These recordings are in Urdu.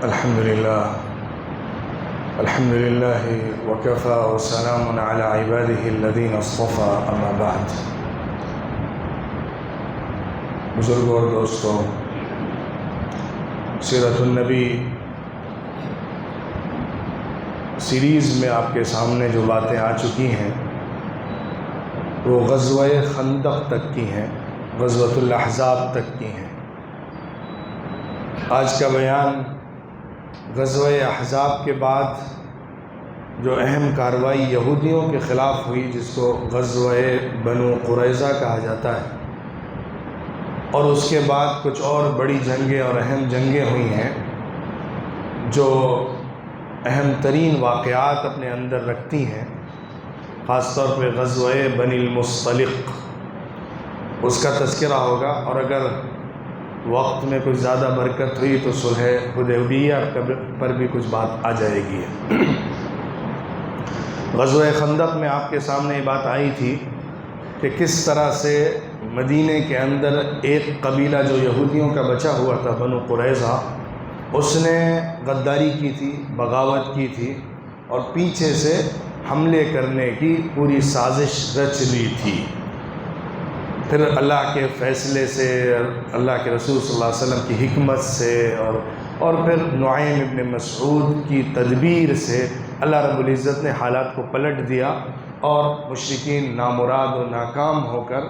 الحمد لله وكفى وسلام على عباده الذين اصطفى اما بعد. بزرگوں اور دوستوں، سیرت النبی سیریز میں آپ کے سامنے جو باتیں آ چکی ہیں وہ غزوہ خندق تک کی ہیں، غزوۃ الاحزاب تک کی ہیں. آج کا بیان غزوہ احزاب کے بعد جو اہم کارروائی یہودیوں کے خلاف ہوئی، جس کو غزوہ بنو قریظہ کہا جاتا ہے، اور اس کے بعد کچھ اور بڑی جنگیں اور اہم جنگیں ہوئی ہیں جو اہم ترین واقعات اپنے اندر رکھتی ہیں. خاص طور پہ غزوہ بنی المصطلق، اس کا تذکرہ ہوگا، اور اگر وقت میں کچھ زیادہ برکت ہوئی تو صلح حدیبیہ پر بھی کچھ بات آ جائے گی. غزوہ خندق میں آپ کے سامنے یہ بات آئی تھی کہ کس طرح سے مدینے کے اندر ایک قبیلہ جو یہودیوں کا بچا ہوا تھا، بنو قریظہ، اس نے غداری کی تھی، بغاوت کی تھی، اور پیچھے سے حملے کرنے کی پوری سازش رچ لی تھی. پھر اللہ کے فیصلے سے، اللہ کے رسول صلی اللہ علیہ وسلم کی حکمت سے، اور پھر نعیم ابن مسعود کی تدبیر سے اللہ رب العزت نے حالات کو پلٹ دیا، اور مشرکین نامراد و ناکام ہو کر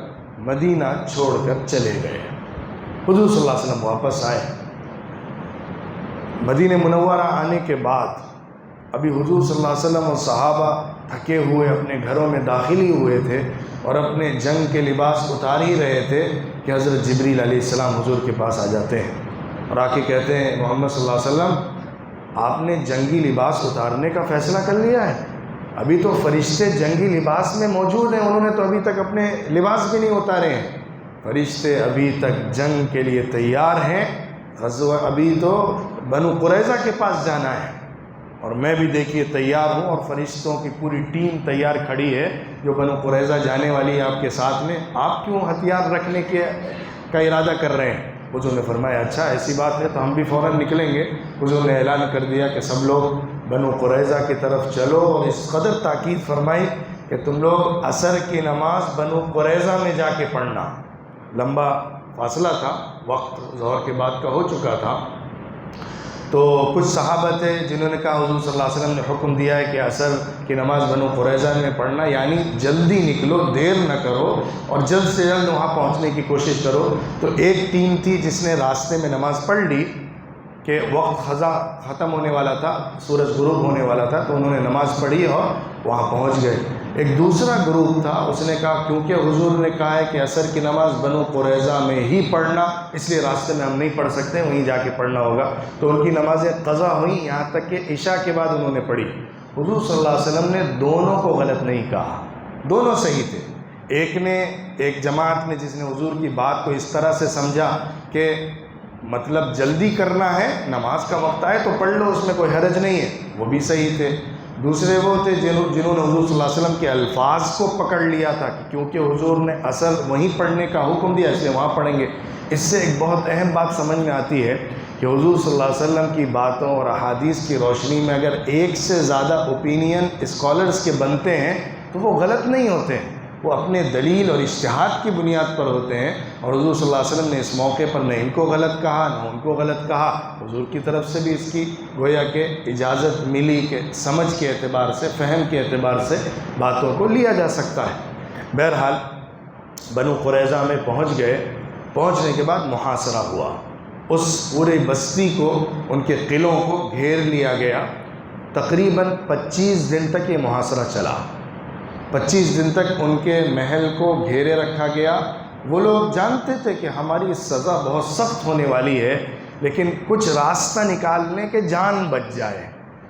مدینہ چھوڑ کر چلے گئے. حضور صلی اللہ علیہ وسلم واپس آئے. مدینہ منورہ آنے کے بعد ابھی حضور صلی اللہ علیہ وسلم اور صحابہ تھکے ہوئے اپنے گھروں میں داخل ہی ہوئے تھے اور اپنے جنگ کے لباس اتار ہی رہے تھے کہ حضرت جبریل علیہ السلام حضور کے پاس آ جاتے ہیں اور آ کے کہتے ہیں، محمد صلی اللہ علیہ وسلم، آپ نے جنگی لباس اتارنے کا فیصلہ کر لیا ہے؟ ابھی تو فرشتے جنگی لباس میں موجود ہیں، انہوں نے تو ابھی تک اپنے لباس بھی نہیں اتارے ہیں. فرشتے ابھی تک جنگ کے لیے تیار ہیں، غزوہ ابھی تو بنو قریظہ کے پاس جانا ہے، اور میں بھی دیکھیے تیار ہوں، اور فرشتوں کی پوری ٹیم تیار کھڑی ہے جو بنو قریظہ جانے والی ہے آپ کے ساتھ میں. آپ کیوں ہتھیار رکھنے کا ارادہ کر رہے ہیں؟ حضور نے فرمایا، اچھا ایسی بات ہے تو ہم بھی فوراً نکلیں گے. حضور نے اعلان کر دیا کہ سب لوگ بنو قریظہ کی طرف چلو، اور اس قدر تاکید فرمائی کہ تم لوگ عصر کی نماز بنو قریظہ میں جا کے پڑھنا. لمبا فاصلہ تھا، وقت ظہر کے بعد کا ہو چکا تھا. تو کچھ صحابہ تھے جنہوں نے کہا حضور صلی اللہ علیہ وسلم نے حکم دیا ہے کہ عصر کی نماز بنو قریظہ میں پڑھنا، یعنی جلدی نکلو، دیر نہ کرو، اور جلد سے جلد وہاں پہنچنے کی کوشش کرو. تو ایک ٹیم تھی جس نے راستے میں نماز پڑھ لی کہ وقت ختم ہونے والا تھا، سورج غروب ہونے والا تھا، تو انہوں نے نماز پڑھی اور وہاں پہنچ گئے. ایک دوسرا گروپ تھا، اس نے کہا کیونکہ حضور نے کہا ہے کہ عصر کی نماز بنو قریظہ میں ہی پڑھنا، اس لیے راستے میں ہم نہیں پڑھ سکتے، وہیں جا کے پڑھنا ہوگا. تو ان کی نمازیں قضا ہوئیں، یہاں تک کہ عشاء کے بعد انہوں نے پڑھی. حضور صلی اللہ علیہ وسلم نے دونوں کو غلط نہیں کہا، دونوں صحیح تھے. ایک جماعت نے جس نے حضور کی بات کو اس طرح سے سمجھا کہ مطلب جلدی کرنا ہے، نماز کا وقت آئے تو پڑھ لو، اس میں کوئی حرج نہیں ہے، وہ بھی صحیح تھے. دوسرے وہ تھے جنہوں نے حضور صلی اللہ علیہ وسلم کے الفاظ کو پکڑ لیا تھا کہ کیونکہ حضور نے عصر وہیں پڑھنے کا حکم دیا اس لیے وہاں پڑھیں گے. اس سے ایک بہت اہم بات سمجھ میں آتی ہے کہ حضور صلی اللہ علیہ وسلم کی باتوں اور احادیث کی روشنی میں اگر ایک سے زیادہ اوپینین اسکالرز کے بنتے ہیں تو وہ غلط نہیں ہوتے ہیں، وہ اپنے دلیل اور اجتہاد کی بنیاد پر ہوتے ہیں. اور حضور صلی اللہ علیہ وسلم نے اس موقع پر نہ ان کو غلط کہا نہ ان کو غلط کہا. حضور کی طرف سے بھی اس کی گویا کہ اجازت ملی کہ سمجھ کے اعتبار سے، فہم کے اعتبار سے باتوں کو لیا جا سکتا ہے. بہرحال بنو قریظہ میں پہنچ گئے. پہنچنے کے بعد محاصرہ ہوا، اس پورے بستی کو، ان کے قلعوں کو گھیر لیا گیا. تقریباً 25 دن تک یہ محاصرہ چلا. 25 دن تک ان کے محل کو گھیرے رکھا گیا. وہ لوگ جانتے تھے کہ ہماری سزا بہت سخت ہونے والی ہے، لیکن کچھ راستہ نکال لیں کہ جان بچ جائے.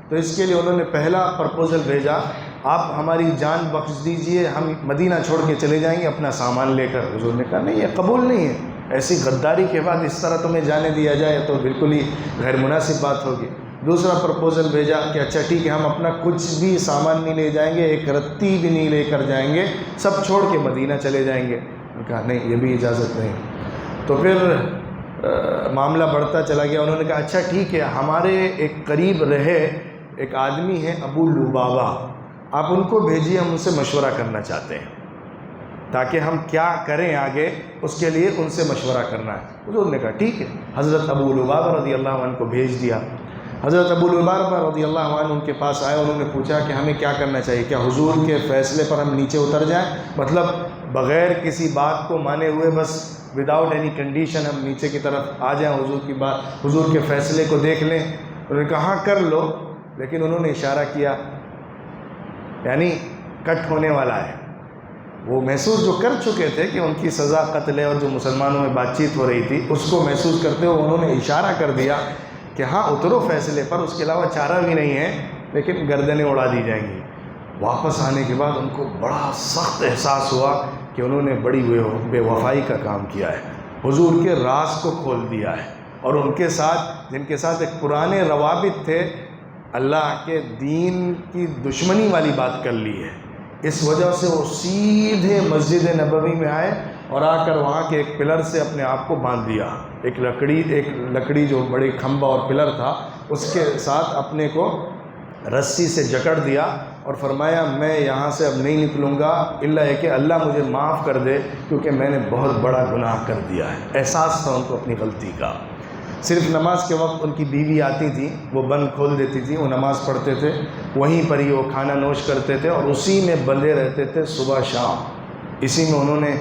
تو اس کے لیے انہوں نے پہلا پرپوزل بھیجا، آپ ہماری جان بخش دیجئے، ہم مدینہ چھوڑ کے چلے جائیں گے اپنا سامان لے کر. حضور نے کہا نہیں، یہ قبول نہیں ہے، ایسی غداری کے بعد اس طرح تمہیں جانے دیا جائے تو بالکل ہی غیر مناسب بات ہوگی. دوسرا پرپوزل بھیجا کہ اچھا ٹھیک ہے، ہم اپنا کچھ بھی سامان نہیں لے جائیں گے، ایک رتی بھی نہیں لے کر جائیں گے، سب چھوڑ کے مدینہ چلے جائیں گے. کہا نہیں، یہ بھی اجازت نہیں. تو پھر معاملہ بڑھتا چلا گیا. انہوں نے کہا اچھا ٹھیک ہے, ہمارے ایک قریب رہے ایک آدمی ہے ابو لبابہ, آپ ان کو بھیجیے, ہم ان سے مشورہ کرنا چاہتے ہیں تاکہ ہم کیا کریں آگے, اس کے لیے ان سے مشورہ کرنا ہے. حضور نے کہا ٹھیک ہے. حضرت ابو لبابہ رضی اللہ عنہ کو بھیج دیا. حضرت ابو لبابہ رضی اللہ عنہ ان کے پاس آئے. انہوں نے پوچھا کہ ہمیں کیا کرنا چاہیے, کیا حضور کے فیصلے پر ہم نیچے اتر جائیں, مطلب بغیر کسی بات کو مانے ہوئے بس وداؤٹ اینی کنڈیشن ہم نیچے کی طرف آ جائیں, حضور کی بات, حضور کے فیصلے کو دیکھ لیں. انہوں نے کہا ہاں کر لو, لیکن انہوں نے اشارہ کیا یعنی کٹ ہونے والا ہے. وہ محسوس جو کر چکے تھے کہ ان کی سزا قتل ہے, اور جو مسلمانوں میں بات چیت ہو رہی تھی اس کو محسوس کرتے ہوئے انہوں نے اشارہ کر دیا کہ ہاں اترو فیصلے پر, اس کے علاوہ چارہ بھی نہیں ہے, لیکن گردنیں اڑا دی جائیں گی. واپس آنے کے بعد ان کو بڑا سخت احساس ہوا کہ انہوں نے بڑی بے وفائی کا کام کیا ہے, حضور کے راز کو کھول دیا ہے, اور ان کے ساتھ جن کے ساتھ ایک پرانے روابط تھے اللہ کے دین کی دشمنی والی بات کر لی ہے. اس وجہ سے وہ سیدھے مسجد نبوی میں آئے اور آ کر وہاں کے ایک پلر سے اپنے آپ کو باندھ دیا. ایک لکڑی جو بڑی کھمبا اور پلر تھا اس کے ساتھ اپنے کو رسی سے جکڑ دیا اور فرمایا میں یہاں سے اب نہیں نکلوں گا الا یہ کہ اللہ مجھے معاف کر دے, کیونکہ میں نے بہت بڑا گناہ کر دیا ہے. احساس تھا ان کو اپنی غلطی کا. صرف نماز کے وقت ان کی بیوی آتی تھی, وہ بند کھول دیتی تھی, وہ نماز پڑھتے تھے, وہیں پر ہی وہ کھانا نوش کرتے تھے اور اسی میں بندھے رہتے تھے صبح شام. اسی میں انہوں نے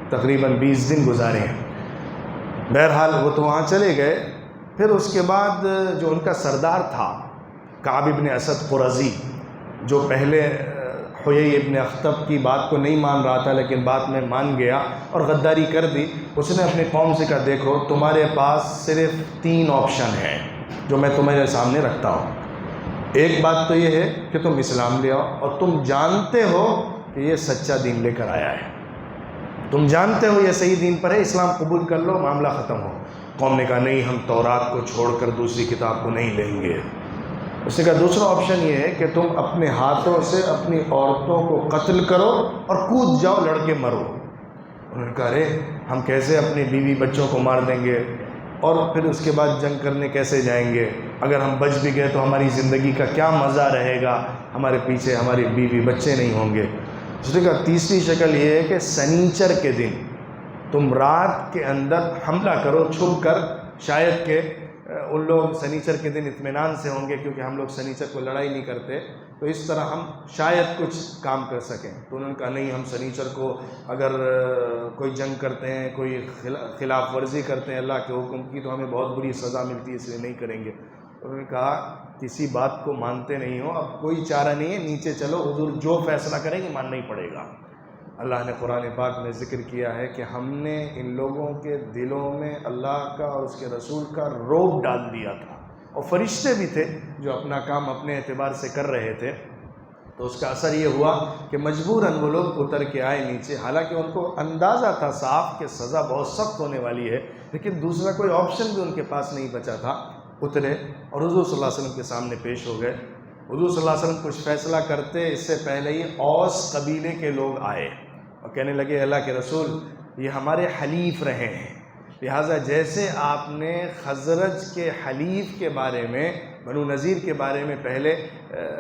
تقریباً 20 دن گزارے ہیں. بہرحال وہ تو وہاں چلے گئے. پھر اس کے بعد جو ان کا سردار تھا کعب ابن اسد قرظی, جو پہلے حیی ابن اخطب کی بات کو نہیں مان رہا تھا لیکن بعد میں مان گیا اور غداری کر دی, اس نے اپنی قوم سے کہا دیکھو تمہارے پاس صرف 3 آپشن ہیں جو میں تمہارے سامنے رکھتا ہوں. ایک بات تو یہ ہے کہ تم اسلام لے آؤ, اور تم جانتے ہو کہ یہ سچا دین لے کر آیا ہے, تم جانتے ہو یہ صحیح دین پر ہے, اسلام قبول کر لو, معاملہ ختم ہو. قوم نے کہا نہیں, ہم تورات کو چھوڑ کر دوسری کتاب کو نہیں لیں گے. اس نے کہا دوسرا آپشن یہ ہے کہ تم اپنے ہاتھوں سے اپنی عورتوں کو قتل کرو اور کود جاؤ, لڑ کے مرو. انہوں نے کہا ارے ہم کیسے اپنی بیوی بچوں کو مار دیں گے, اور پھر اس کے بعد جنگ کرنے کیسے جائیں گے, اگر ہم بچ بھی گئے تو ہماری زندگی کا کیا مزہ رہے گا, ہمارے پیچھے ہماری بیوی بچے نہیں ہوں گے. اس نے کہا تیسری شکل یہ ہے کہ سنیچر کے دن تم رات کے اندر حملہ کرو چھپ کر, شاید کہ ان لوگ سنیچر کے دن اطمینان سے ہوں گے کیونکہ ہم لوگ سنیچر کو لڑائی نہیں کرتے, تو اس طرح ہم شاید کچھ کام کر سکیں. تو انہوں نے کہا نہیں, ہم سنیچر کو اگر کوئی جنگ کرتے ہیں, کوئی خلاف ورزی کرتے ہیں اللہ کے حکم کی, تو ہمیں بہت بری سزا ملتی ہے, اس لیے نہیں کریں گے. انہوں نے کہا کسی بات کو مانتے نہیں ہو, اب کوئی چارہ نہیں ہے, نیچے چلو, حضور جو فیصلہ کریں گے ماننا ہی پڑے گا. اللہ نے قرآن پاک میں ذکر کیا ہے کہ ہم نے ان لوگوں کے دلوں میں اللہ کا اور اس کے رسول کا رعب ڈال دیا تھا, اور فرشتے بھی تھے جو اپنا کام اپنے اعتبار سے کر رہے تھے. تو اس کا اثر یہ ہوا کہ مجبوراً وہ لوگ اتر کے آئے نیچے, حالانکہ ان کو اندازہ تھا صاف کہ سزا بہت سخت ہونے والی ہے, لیکن دوسرا کوئی آپشن بھی ان کے پاس نہیں بچا تھا. اترے اور حضور صلی اللہ علیہ وسلم کے سامنے پیش ہو گئے. حضور صلی اللہ علیہ وسلم کچھ فیصلہ کرتے اس سے پہلے ہی اوس قبیلے کے لوگ آئے اور کہنے لگے اللہ کے رسول یہ ہمارے حلیف رہے ہیں, لہٰذا جیسے آپ نے خزرج کے حلیف کے بارے میں, بنو نذیر کے بارے میں پہلے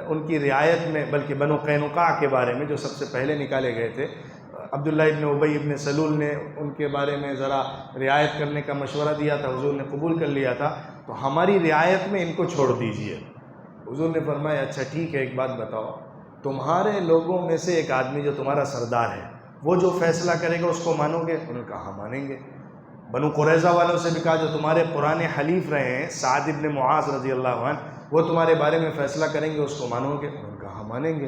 ان کی رعایت میں, بلکہ بنو قینقاع کے بارے میں جو سب سے پہلے نکالے گئے تھے, عبداللہ ابن ابی ابن سلول نے ان کے بارے میں ذرا رعایت کرنے کا مشورہ دیا تھا, حضور نے قبول کر لیا تھا, تو ہماری رعایت میں ان کو چھوڑ دیجئے. حضور نے فرمایا اچھا ٹھیک ہے, ایک بات بتاؤ, تمہارے لوگوں میں سے ایک آدمی جو تمہارا سردار ہے وہ جو فیصلہ کرے گا اس کو مانو گے؟ انہوں نے کہا ہاں مانیں گے. بنو قریظہ والوں سے بھی کہا جو تمہارے پرانے حلیف رہے ہیں سعد ابن معاذ رضی اللہ عنہ, وہ تمہارے بارے میں فیصلہ کریں گے, اس کو مانو گے؟ انہوں نے کہا ہاں مانیں گے.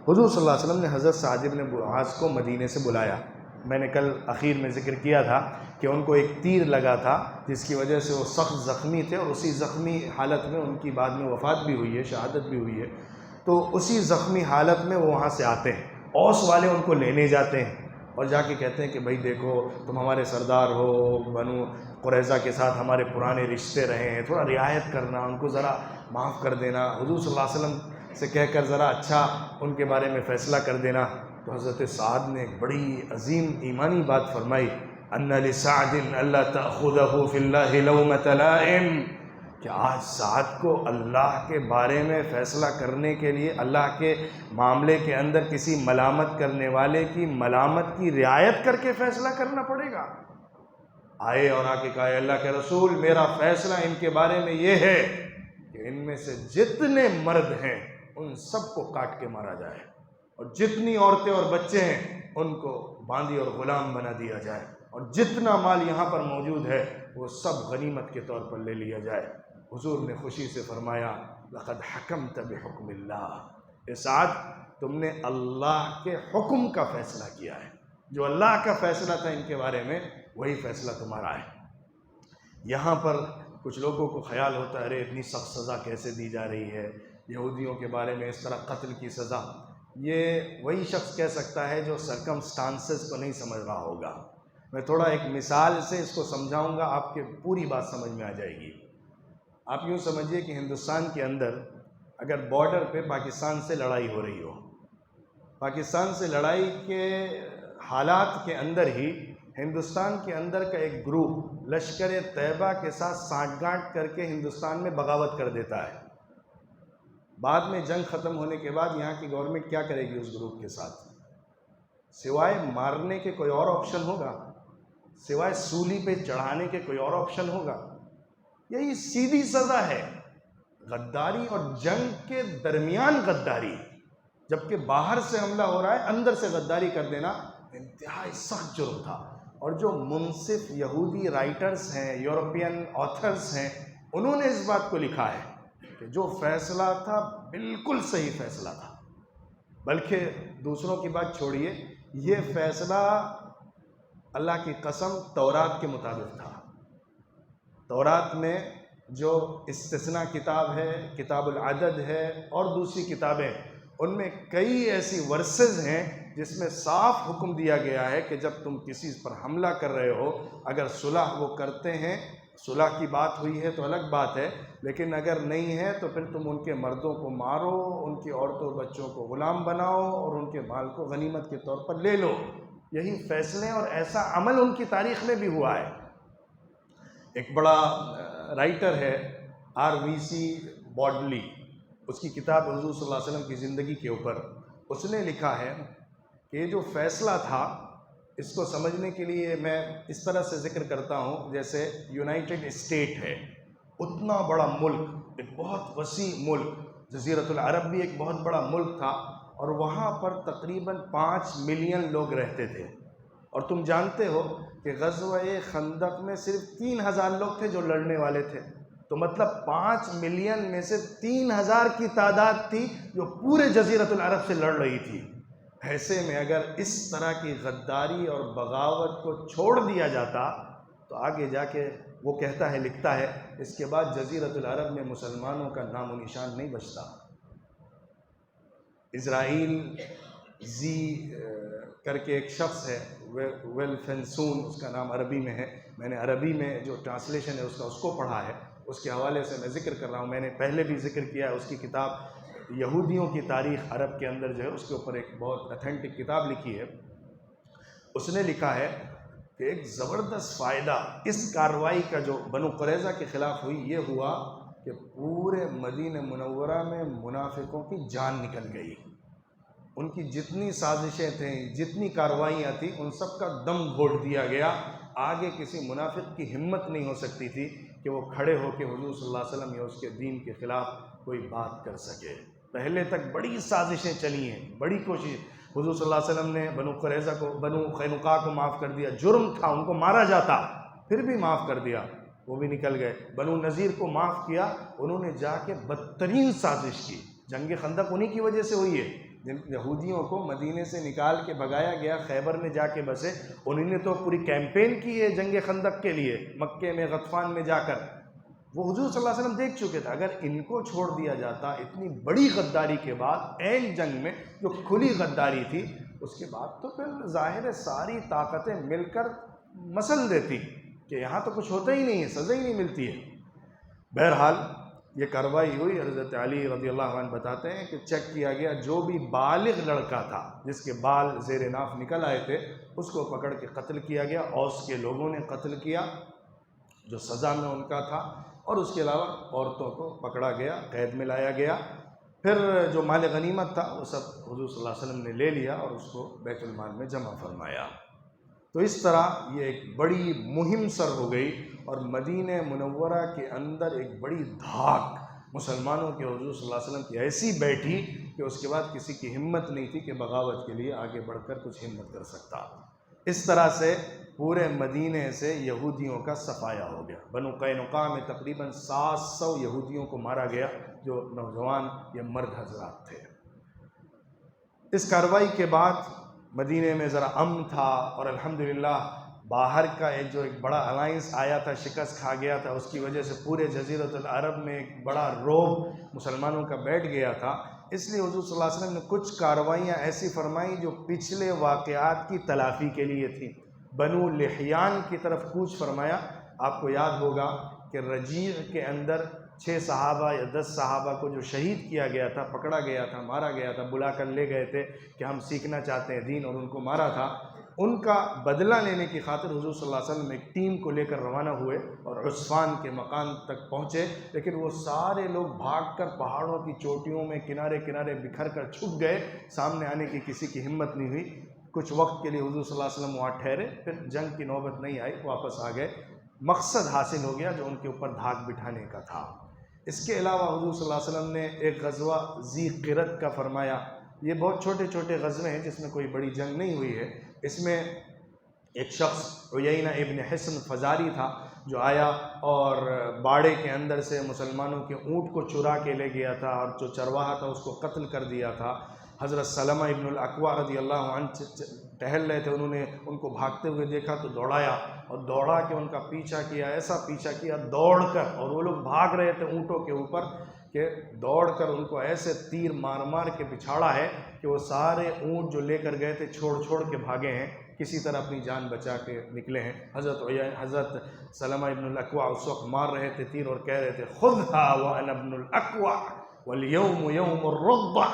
حضور صلی اللہ علیہ وسلم نے حضرت سعد ابن معاذ کو مدینے سے بلایا. میں نے کل اخیر میں ذکر کیا تھا کہ ان کو ایک تیر لگا تھا جس کی وجہ سے وہ سخت زخمی تھے, اور اسی زخمی حالت میں ان کی بعد میں وفات بھی ہوئی ہے, شہادت بھی ہوئی ہے. تو اسی زخمی حالت میں وہ وہاں سے آتے ہیں, اوس والے ان کو لینے جاتے ہیں اور جا کے کہتے ہیں کہ بھائی دیکھو تم ہمارے سردار ہو, بنو قریظہ کے ساتھ ہمارے پرانے رشتے رہے ہیں, تھوڑا رعایت کرنا, ان کو ذرا معاف کر دینا, حضور صلی اللہ علیہ وسلم سے کہہ کر ذرا اچھا ان کے بارے میں فیصلہ کر دینا. تو حضرت سعد نے ایک بڑی عظیم ایمانی بات فرمائی ان لسعد الا تأخذه فی اللہ لومۃ لائم، کہ آج سعد کو اللہ کے بارے میں فیصلہ کرنے کے لیے اللہ کے معاملے کے اندر کسی ملامت کرنے والے کی ملامت کی رعایت کر کے فیصلہ کرنا پڑے گا۔ آئے اور آ کے کہا اللہ کے رسول میرا فیصلہ ان کے بارے میں یہ ہے کہ ان میں سے جتنے مرد ہیں ان سب کو کاٹ کے مارا جائے، اور جتنی عورتیں اور بچے ہیں ان کو باندھی اور غلام بنا دیا جائے، اور جتنا مال یہاں پر موجود ہے وہ سب غنیمت کے طور پر لے لیا جائے۔ حضور نے خوشی سے فرمایا لقد حکمت بحکم اللہ، اے سعد تم نے اللہ کے حکم کا فیصلہ کیا ہے، جو اللہ کا فیصلہ تھا ان کے بارے میں وہی فیصلہ تمہارا ہے۔ یہاں پر کچھ لوگوں کو خیال ہوتا ہے ارے اتنی سخت سزا کیسے دی جا رہی ہے یہودیوں کے بارے میں، اس طرح قتل کی سزا۔ یہ وہی شخص کہہ سکتا ہے جو سرکمسٹانسز کو نہیں سمجھ رہا ہوگا۔ میں تھوڑا ایک مثال سے اس کو سمجھاؤں گا، آپ کے پوری بات سمجھ میں آ جائے گی۔ آپ یوں سمجھیے کہ ہندوستان کے اندر اگر بارڈر پہ پاکستان سے لڑائی ہو رہی ہو، پاکستان سے لڑائی کے حالات کے اندر ہی ہندوستان کے اندر کا ایک گروپ لشکر طیبہ کے ساتھ سانٹھ گانٹھ کر کے ہندوستان میں بغاوت کر دیتا ہے۔ بعد میں جنگ ختم ہونے کے بعد یہاں کی گورنمنٹ کیا کرے گی اس گروپ کے ساتھ؟ سوائے مارنے کے کوئی اور آپشن ہوگا؟ سوائے سولی پہ چڑھانے کے کوئی اور آپشن ہوگا؟ یہی سیدھی سزا ہے، غداری اور جنگ کے درمیان غداری، جبکہ باہر سے حملہ ہو رہا ہے اندر سے غداری کر دینا انتہائی سخت جرم تھا۔ اور جو منصف یہودی رائٹرز ہیں، یورپین آتھرز ہیں، انہوں نے اس بات کو لکھا ہے کہ جو فیصلہ تھا بالکل صحیح فیصلہ تھا، بلکہ دوسروں کی بات چھوڑیے، یہ فیصلہ اللہ کی قسم تورات کے مطابق تھا۔ تورات میں جو استثناء کتاب ہے، کتاب العدد ہے اور دوسری کتابیں، ان میں کئی ایسی ورسز ہیں جس میں صاف حکم دیا گیا ہے کہ جب تم کسی پر حملہ کر رہے ہو، اگر صلح وہ کرتے ہیں، صلح کی بات ہوئی ہے تو الگ بات ہے، لیکن اگر نہیں ہے تو پھر تم ان کے مردوں کو مارو، ان کی عورتوں بچوں کو غلام بناؤ اور ان کے مال کو غنیمت کے طور پر لے لو۔ یہی فیصلے اور ایسا عمل ان کی تاریخ میں بھی ہوا ہے۔ ایک بڑا رائٹر ہے RVC باڈلی، اس کی کتاب حضور صلی اللہ علیہ وسلم کی زندگی کے اوپر اس نے لکھا ہے کہ یہ جو فیصلہ تھا اس کو سمجھنے کے لیے میں اس طرح سے ذکر کرتا ہوں جیسے یونائٹڈ اسٹیٹ ہے، اتنا بڑا ملک، ایک بہت وسیع ملک، جزیرۃ العرب بھی ایک بہت بڑا ملک تھا، اور وہاں پر تقریباً 5 ملین لوگ رہتے تھے۔ اور تم جانتے ہو کہ غزوہ خندق میں صرف 3000 لوگ تھے جو لڑنے والے تھے، تو مطلب 5 ملین میں سے 3000 کی تعداد تھی جو پورے جزیرۃ العرب سے لڑ رہی تھی۔ ایسے میں اگر اس طرح کی غداری اور بغاوت کو چھوڑ دیا جاتا تو آگے جا کے وہ کہتا ہے، لکھتا ہے، اس کے بعد جزیرۃ العرب میں مسلمانوں کا نام و نشان نہیں بچتا۔ اسرائیل زی کر کے ایک شخص ہے، ویلفنسون اس کا نام عربی میں ہے، میں نے عربی میں جو ٹرانسلیشن ہے اس کا اس کو پڑھا ہے، اس کے حوالے سے میں ذکر کر رہا ہوں۔ میں نے پہلے بھی ذکر کیا ہے، اس کی کتاب یہودیوں کی تاریخ عرب کے اندر جو ہے اس کے اوپر ایک بہت اتھینٹک کتاب لکھی ہے۔ اس نے لکھا ہے کہ ایک زبردست فائدہ اس کارروائی کا جو بنو قریظہ کے خلاف ہوئی یہ ہوا کہ پورے مدینہ منورہ میں منافقوں کی جان نکل گئی۔ ان کی جتنی سازشیں تھیں، جتنی کارروائیاں تھیں، ان سب کا دم گھوٹ دیا گیا۔ آگے کسی منافق کی ہمت نہیں ہو سکتی تھی کہ وہ کھڑے ہو کے حضور صلی اللہ علیہ وسلم یا اس کے دین کے خلاف کوئی بات کر سکے۔ پہلے تک بڑی سازشیں چلی ہیں، بڑی کوشش۔ حضور صلی اللہ علیہ وسلم نے بنو قریظہ کو، بنو قینقاع کو معاف کر دیا، جرم تھا ان کو مارا جاتا، پھر بھی معاف کر دیا، وہ بھی نکل گئے۔ بنو نذیر کو معاف کیا، انہوں نے جا کے بدترین سازش کی۔ جنگ خندق انہی کی وجہ سے ہوئی ہے، جن یہودیوں کو مدینے سے نکال کے بھگایا گیا، خیبر میں جا کے بسے، انہوں نے تو پوری کیمپین کی ہے جنگ خندق کے لیے، مکے میں غطفان میں جا کر۔ وہ حضور صلی اللہ علیہ وسلم دیکھ چکے تھے، اگر ان کو چھوڑ دیا جاتا اتنی بڑی غداری کے بعد، عین جنگ میں جو کھلی غداری تھی، اس کے بعد تو پھر ظاہر ہے ساری طاقتیں مل کر مسل دیتی کہ یہاں تو کچھ ہوتا ہی نہیں ہے، سزا ہی نہیں ملتی ہے۔ بہرحال یہ کارروائی ہوئی، حضرت علی رضی اللہ عنہ بتاتے ہیں کہ چیک کیا گیا، جو بھی بالغ لڑکا تھا جس کے بال زیر ناف نکل آئے تھے اس کو پکڑ کے قتل کیا گیا، اوس کے لوگوں نے قتل کیا جو سزا میں ان کا تھا، اور اس کے علاوہ عورتوں کو پکڑا گیا، قید میں لایا گیا۔ پھر جو مال غنیمت تھا وہ سب حضور صلی اللہ علیہ وسلم نے لے لیا اور اس کو بیت المال میں جمع فرمایا۔ تو اس طرح یہ ایک بڑی مہم سر ہو گئی، اور مدینہ منورہ کے اندر ایک بڑی دھاک مسلمانوں کے حضور صلی اللہ علیہ وسلم کی ایسی بیٹھی کہ اس کے بعد کسی کی ہمت نہیں تھی کہ بغاوت کے لیے آگے بڑھ کر کچھ ہمت کر سکتا۔ اس طرح سے پورے مدینے سے یہودیوں کا صفایا ہو گیا۔ بنو قینقاع میں تقریباً 700 یہودیوں کو مارا گیا جو نوجوان یا مرد حضرات تھے۔ اس کارروائی کے بعد مدینے میں ذرا امن تھا، اور الحمدللہ باہر کا ایک بڑا الائنس آیا تھا، شکست کھا گیا تھا، اس کی وجہ سے پورے جزیرۃ العرب میں ایک بڑا رعب مسلمانوں کا بیٹھ گیا تھا۔ اس لیے حضور صلی اللہ علیہ وسلم نے کچھ کارروائیاں ایسی فرمائیں جو پچھلے واقعات کی تلافی کے لیے تھیں۔ بنو لحیان کی طرف کوچ فرمایا۔ آپ کو یاد ہوگا کہ رجیع کے اندر 6 صحابہ یا 10 صحابہ کو جو شہید کیا گیا تھا، پکڑا گیا تھا، مارا گیا تھا، بلا کر لے گئے تھے کہ ہم سیکھنا چاہتے ہیں دین، اور ان کو مارا تھا۔ ان کا بدلہ لینے کی خاطر حضور صلی اللہ علیہ وسلم ایک ٹیم کو لے کر روانہ ہوئے اور عصفان کے مقام تک پہنچے، لیکن وہ سارے لوگ بھاگ کر پہاڑوں کی چوٹیوں میں کنارے کنارے بکھر کر چھپ گئے، سامنے آنے کی کسی کی ہمت نہیں ہوئی۔ کچھ وقت کے لیے حضور صلی اللہ علیہ وسلم وہاں ٹھہرے، پھر جنگ کی نوبت نہیں آئی، واپس آ گئے۔ مقصد حاصل ہو گیا جو ان کے اوپر دھاک بٹھانے کا تھا۔ اس کے علاوہ حضور صلی اللہ علیہ وسلم نے ایک غزوہ ذی قرد کا فرمایا۔ یہ بہت چھوٹے چھوٹے غزوے ہیں جس میں کوئی بڑی جنگ نہیں ہوئی ہے۔ اس میں ایک شخص عیینہ ابن حصن فزاری تھا جو آیا اور باڑے کے اندر سے مسلمانوں کے اونٹ کو چرا کے لے گیا تھا، اور جو چرواہا تھا اس کو قتل کر دیا تھا۔ حضرت سلمہ ابن الاکوع رضی اللہ عنہ ٹہل رہے تھے، انہوں نے ان کو بھاگتے ہوئے دیکھا تو دوڑایا، اور دوڑا کے ان کا پیچھا کیا، ایسا پیچھا کیا دوڑ کر، اور وہ لوگ بھاگ رہے تھے اونٹوں کے اوپر، کہ دوڑ کر ان کو ایسے تیر مار مار کے بچھاڑا ہے کہ وہ سارے اونٹ جو لے کر گئے تھے چھوڑ چھوڑ کے بھاگے ہیں، کسی طرح اپنی جان بچا کے نکلے ہیں۔ حضرت سلمہ ابن الاکوع اس وقت مار رہے تھے تیر اور کہہ رہے تھے خذھا وانا ابن الاکوع والیوم یوم الرضع،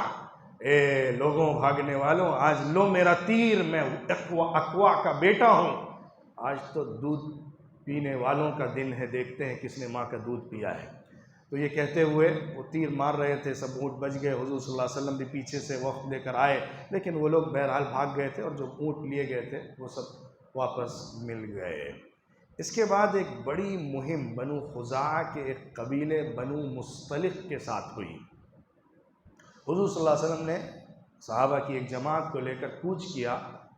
اے لوگوں بھاگنے والوں، آج لو میرا تیر، میں اکوع کا بیٹا ہوں، آج تو دودھ پینے والوں کا دن ہے، دیکھتے ہیں کس نے ماں کا دودھ پیا ہے۔ تو یہ کہتے ہوئے وہ تیر مار رہے تھے، سب اونٹ بچ گئے، حضور صلی اللہ علیہ وسلم بھی پیچھے سے وقت لے کر آئے، لیکن وہ لوگ بہرحال بھاگ گئے تھے، اور جو اونٹ لیے گئے تھے وہ سب واپس مل گئے۔ اس کے بعد ایک بڑی مہم بنو خزاعہ کے ایک قبیلے بنو مصطلق کے ساتھ ہوئی۔ حضور صلی اللہ علیہ وسلم نے صحابہ کی ایک جماعت کو لے کر کوچ کیا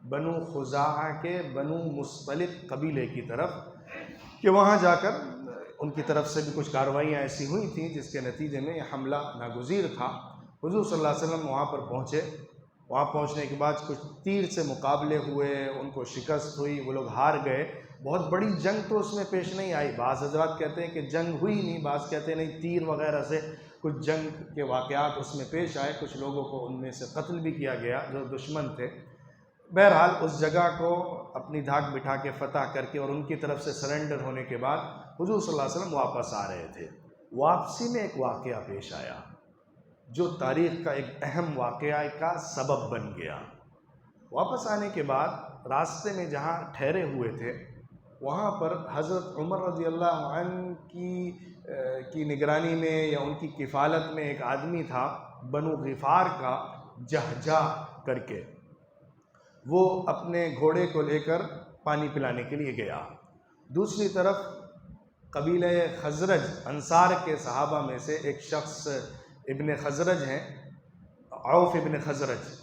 بنو خزاعہ کے بنو مصطلق قبیلے کی طرف، کہ وہاں جا کر ان کی طرف سے بھی کچھ کارروائیاں ایسی ہوئی تھیں جس کے نتیجے میں یہ حملہ ناگزیر تھا۔ حضور صلی اللہ علیہ وسلم وہاں پر پہنچے، وہاں پہنچنے کے بعد کچھ تیر سے مقابلے ہوئے، ان کو شکست ہوئی، وہ لوگ ہار گئے۔ بہت بڑی جنگ تو اس میں پیش نہیں آئی، بعض حضرات کہتے ہیں کہ جنگ ہوئی نہیں، بعض کہتے ہیں نہیں تیر وغیرہ سے کچھ جنگ کے واقعات اس میں پیش آئے، کچھ لوگوں کو ان میں سے قتل بھی کیا گیا جو دشمن تھے۔ بہرحال اس جگہ کو اپنی دھاک بٹھا کے فتح کر کے اور ان کی طرف سے سرنڈر ہونے کے بعد حضور صلی اللہ علیہ وسلم واپس آ رہے تھے۔ واپسی میں ایک واقعہ پیش آیا جو تاریخ کا ایک اہم واقعہ کا سبب بن گیا۔ واپس آنے کے بعد راستے میں جہاں ٹھہرے ہوئے تھے وہاں پر حضرت عمر رضی اللہ عنہ کی نگرانی میں یا ان کی کفالت میں ایک آدمی تھا بنو غفار کا، جہجہ کر کے، وہ اپنے گھوڑے کو لے کر پانی پلانے کے لیے گیا۔ دوسری طرف قبیلہ خزرج، انصار کے صحابہ میں سے ایک شخص ابن خزرج ہیں، عوف ابن خزرج،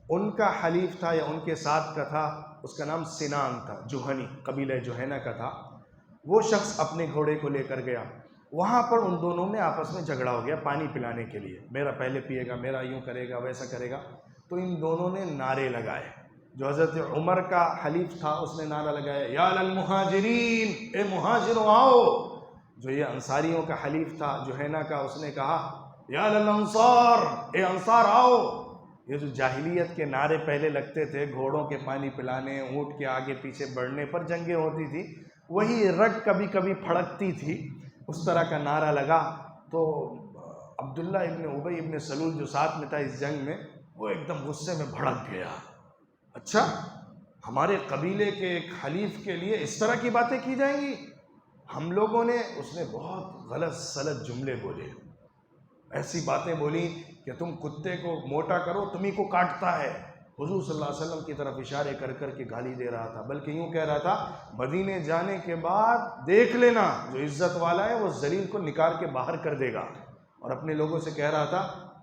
ان کا حلیف تھا یا ان کے ساتھ کا تھا، اس کا نام سنان تھا، جوہنی، قبیلہ جوہینہ کا تھا۔ وہ شخص اپنے گھوڑے کو لے کر گیا، وہاں پر ان دونوں میں آپس میں جھگڑا ہو گیا پانی پلانے کے لیے، میرا پہلے پیے گا، میرا یوں کرے گا، ویسا کرے گا۔ تو ان دونوں نے نعرے لگائے۔ جو حضرت عمر کا حلیف تھا اس نے نعرہ لگایا یا للمہاجرین، اے مہاجروں آؤ۔ جو یہ انصاریوں کا حلیف تھا جوہینہ کا، اس نے کہا یا للانصار، اے انصار آؤ۔ یہ جو جاہلیت کے نعرے پہلے لگتے تھے گھوڑوں کے پانی پلانے، اونٹ کے آگے پیچھے بڑھنے پر جنگیں ہوتی تھی، وہی رگ کبھی کبھی پھڑکتی تھی، اس طرح کا نعرہ لگا۔ تو عبداللہ ابن ابی ابن سلول جو ساتھ میں تھا اس جنگ میں، وہ ایک دم غصے میں بھڑک گیا. اچھا، ہمارے قبیلے کے ایک حلیف کے لیے اس طرح کی باتیں کی جائیں گی؟ ہم لوگوں نے، اس نے بہت غلط سلط جملے بولے، ایسی باتیں بولی کہ تم کتے کو موٹا کرو تمہیں کو کاٹتا ہے. حضور صلی اللہ علیہ وسلم کی طرف اشارے کر کر کے گالی دے رہا تھا، بلکہ یوں کہہ رہا تھا مدینے جانے کے بعد دیکھ لینا جو عزت والا ہے وہ ذلیل کو نکال کے باہر کر دے گا. اور اپنے لوگوں سے کہہ رہا تھا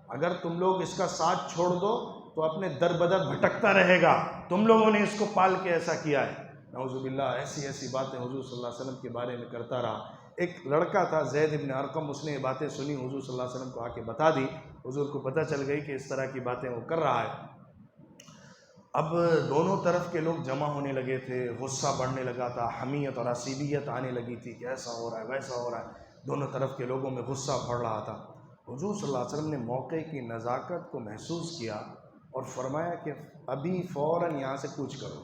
اگر تم لوگ اس کا ساتھ چھوڑ دو تو اپنے در بدر بھٹکتا رہے گا، تم لوگوں نے اس کو پال کے ایسا کیا ہے. نعوذ باللہ، ایسی باتیں حضور صلی اللہ علیہ وسلم کے بارے میں کرتا رہا. ایک لڑکا تھا زید ابن ارقم، اس نے یہ باتیں سنی، حضور صلی اللہ علیہ وسلم کو آ کے بتا دی. حضور کو پتہ چل گئی کہ اس طرح کی باتیں وہ کر رہا ہے. اب دونوں طرف کے لوگ جمع ہونے لگے تھے، غصہ بڑھنے لگا تھا، حمیت اور عصبیت آنے لگی تھی کہ ایسا ہو رہا ہے ویسا ہو رہا ہے. دونوں طرف کے لوگوں میں غصہ بڑھ رہا تھا. حضور صلی اللہ علیہ وسلم نے موقع کی نزاکت کو محسوس کیا اور فرمایا کہ ابھی فوراً یہاں سے کوچ کرو،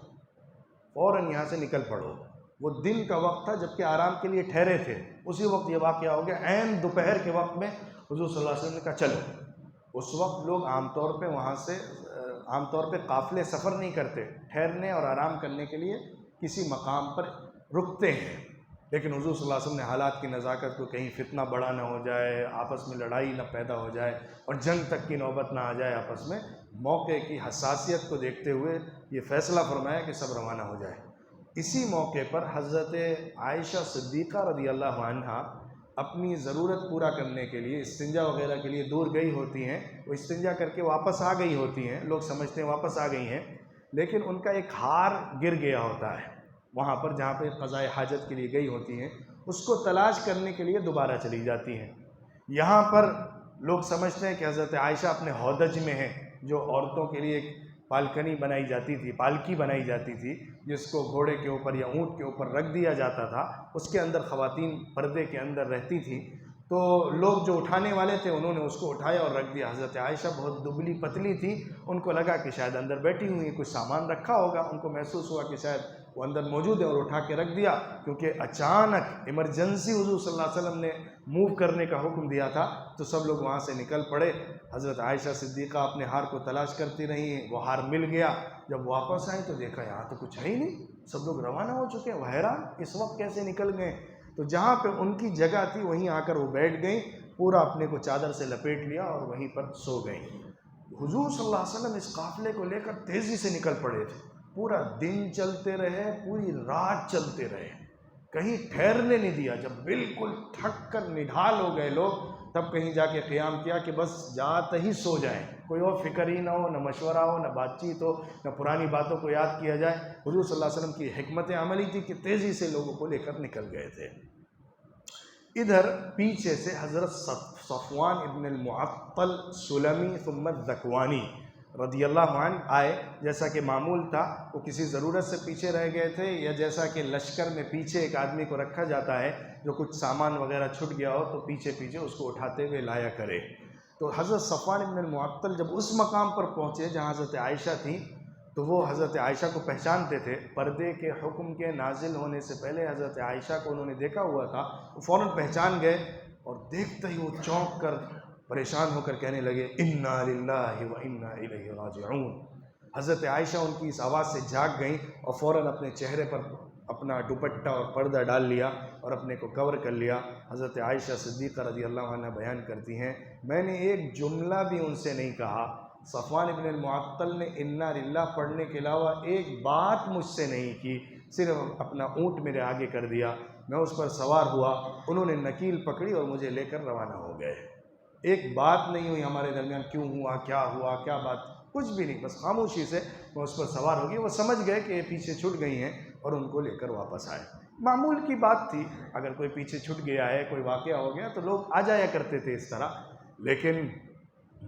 فوراً یہاں سے نکل پڑو. وہ دن کا وقت تھا جب کہ آرام کے لیے ٹھہرے تھے، اسی وقت یہ واقعہ ہو گیا. عین دوپہر کے وقت میں حضور صلی اللہ علیہ وسلم نے کہا چلو. اس وقت لوگ عام طور پہ وہاں سے عام طور پہ قافلے سفر نہیں کرتے، ٹھہرنے اور آرام کرنے کے لیے کسی مقام پر رکتے ہیں. لیکن حضور صلی اللہ علیہ وسلم نے حالات کی نزاکت کو، کہیں فتنہ بڑا نہ ہو جائے، آپس میں لڑائی نہ پیدا ہو جائے اور جنگ تک کی نوبت نہ آ جائے آپس میں، موقع کی حساسیت کو دیکھتے ہوئے یہ فیصلہ فرمایا کہ سب روانہ ہو جائے. اسی موقع پر حضرت عائشہ صدیقہ رضی اللہ عنہا اپنی ضرورت پورا کرنے کے لیے، استنجا وغیرہ کے لیے دور گئی ہوتی ہیں. وہ استنجا کر کے واپس آ گئی ہوتی ہیں، لوگ سمجھتے ہیں واپس آ گئی ہیں، لیکن ان کا ایک ہار گر گیا ہوتا ہے وہاں پر جہاں پہ قضاء حاجت کے لیے گئی ہوتی ہیں. اس کو تلاش کرنے کے لیے دوبارہ چلی جاتی ہیں. یہاں پر لوگ سمجھتے ہیں کہ حضرت عائشہ اپنے ہودج میں ہیں، جو عورتوں کے لیے ایک پالکنی بنائی جاتی تھی، پالکی بنائی جاتی تھی، جس کو گھوڑے کے اوپر یا اونٹ کے اوپر رکھ دیا جاتا تھا. اس کے اندر خواتین پردے کے اندر رہتی تھیں. تو لوگ جو اٹھانے والے تھے انہوں نے اس کو اٹھایا اور رکھ دیا. حضرت عائشہ بہت دبلی پتلی تھی، ان کو لگا کہ شاید اندر بیٹھی ہوئی کچھ سامان رکھا ہوگا، ان کو محسوس ہوا کہ شاید وہ اندر موجود ہے اور اٹھا کے رکھ دیا. کیونکہ اچانک ایمرجنسی حضور صلی اللہ علیہ وسلم نے موو کرنے کا حکم دیا تھا، تو سب لوگ وہاں سے نکل پڑے. حضرت عائشہ صدیقہ اپنے ہار کو تلاش کرتی رہی، وہ ہار مل گیا. جب واپس آئیں تو دیکھا یہاں تو کچھ ہے ہی نہیں، سب لوگ روانہ ہو چکے ہیں. وہ حیران اس وقت کیسے نکل گئے. تو جہاں پہ ان کی جگہ تھی وہیں آ کر وہ بیٹھ گئیں، پورا اپنے کو چادر سے لپیٹ لیا اور وہیں پر سو گئیں. حضور صلی اللہ علیہ وسلم اس قافلے کو لے کر تیزی سے نکل پڑے تھے. پورا دن چلتے رہے، پوری رات چلتے رہے، کہیں ٹھہرنے نہیں دیا. جب بالکل تھک کر نڈھال ہو گئے لوگ، تب کہیں جا کے قیام کیا کہ بس جاتے ہی سو جائیں، کوئی اور فکر ہی نہ ہو، نہ مشورہ ہو، نہ بات چیت ہو، نہ پرانی باتوں کو یاد کیا جائے. حضور صلی اللہ علیہ وسلم کی حکمت عملی تھی کہ تیزی سے لوگوں کو لے کر نکل گئے تھے. ادھر پیچھے سے حضرت صفوان ابن المعطل سلمی ثم الذکوانی رضی اللہ عنہ آئے. جیسا کہ معمول تھا وہ کسی ضرورت سے پیچھے رہ گئے تھے، یا جیسا کہ لشکر میں پیچھے ایک آدمی کو رکھا جاتا ہے جو کچھ سامان وغیرہ چھٹ گیا ہو تو پیچھے پیچھے اس کو اٹھاتے ہوئے لایا کرے. تو حضرت صفوان ابن المعطل جب اس مقام پر پہنچے جہاں حضرت عائشہ تھیں، تو وہ حضرت عائشہ کو پہچانتے تھے. پردے کے حکم کے نازل ہونے سے پہلے حضرت عائشہ کو انہوں نے دیکھا ہوا تھا، وہ فوراً پہچان گئے اور دیکھتے ہی وہ چونک کر پریشان ہو کر کہنے لگے انا للہ و انا الیہ راجعون. حضرت عائشہ ان کی اس آواز سے جاگ گئیں اور فوراً اپنے چہرے پر اپنا دوپٹہ اور پردہ ڈال لیا اور اپنے کو کور کر لیا. حضرت عائشہ صدیقہ رضی اللہ عنہ بیان کرتی ہیں میں نے ایک جملہ بھی ان سے نہیں کہا. صفوان ابن المعطل نے انا للہ پڑھنے کے علاوہ ایک بات مجھ سے نہیں کی، صرف اپنا اونٹ میرے آگے کر دیا، میں اس پر سوار ہوا، انہوں نے نکیل پکڑی اور مجھے لے کر روانہ ہو گئے. ایک بات نہیں ہوئی ہمارے درمیان، کیوں ہوا، کیا بات، کچھ بھی نہیں، بس خاموشی سے میں اس پر سوار ہو گئی. وہ سمجھ گئے کہ یہ پیچھے چھوٹ گئی ہیں اور ان کو لے کر واپس آئے. معمول کی بات تھی، اگر کوئی پیچھے چھوٹ گیا ہے، کوئی واقعہ ہو گیا تو لوگ آ جایا کرتے تھے اس طرح. لیکن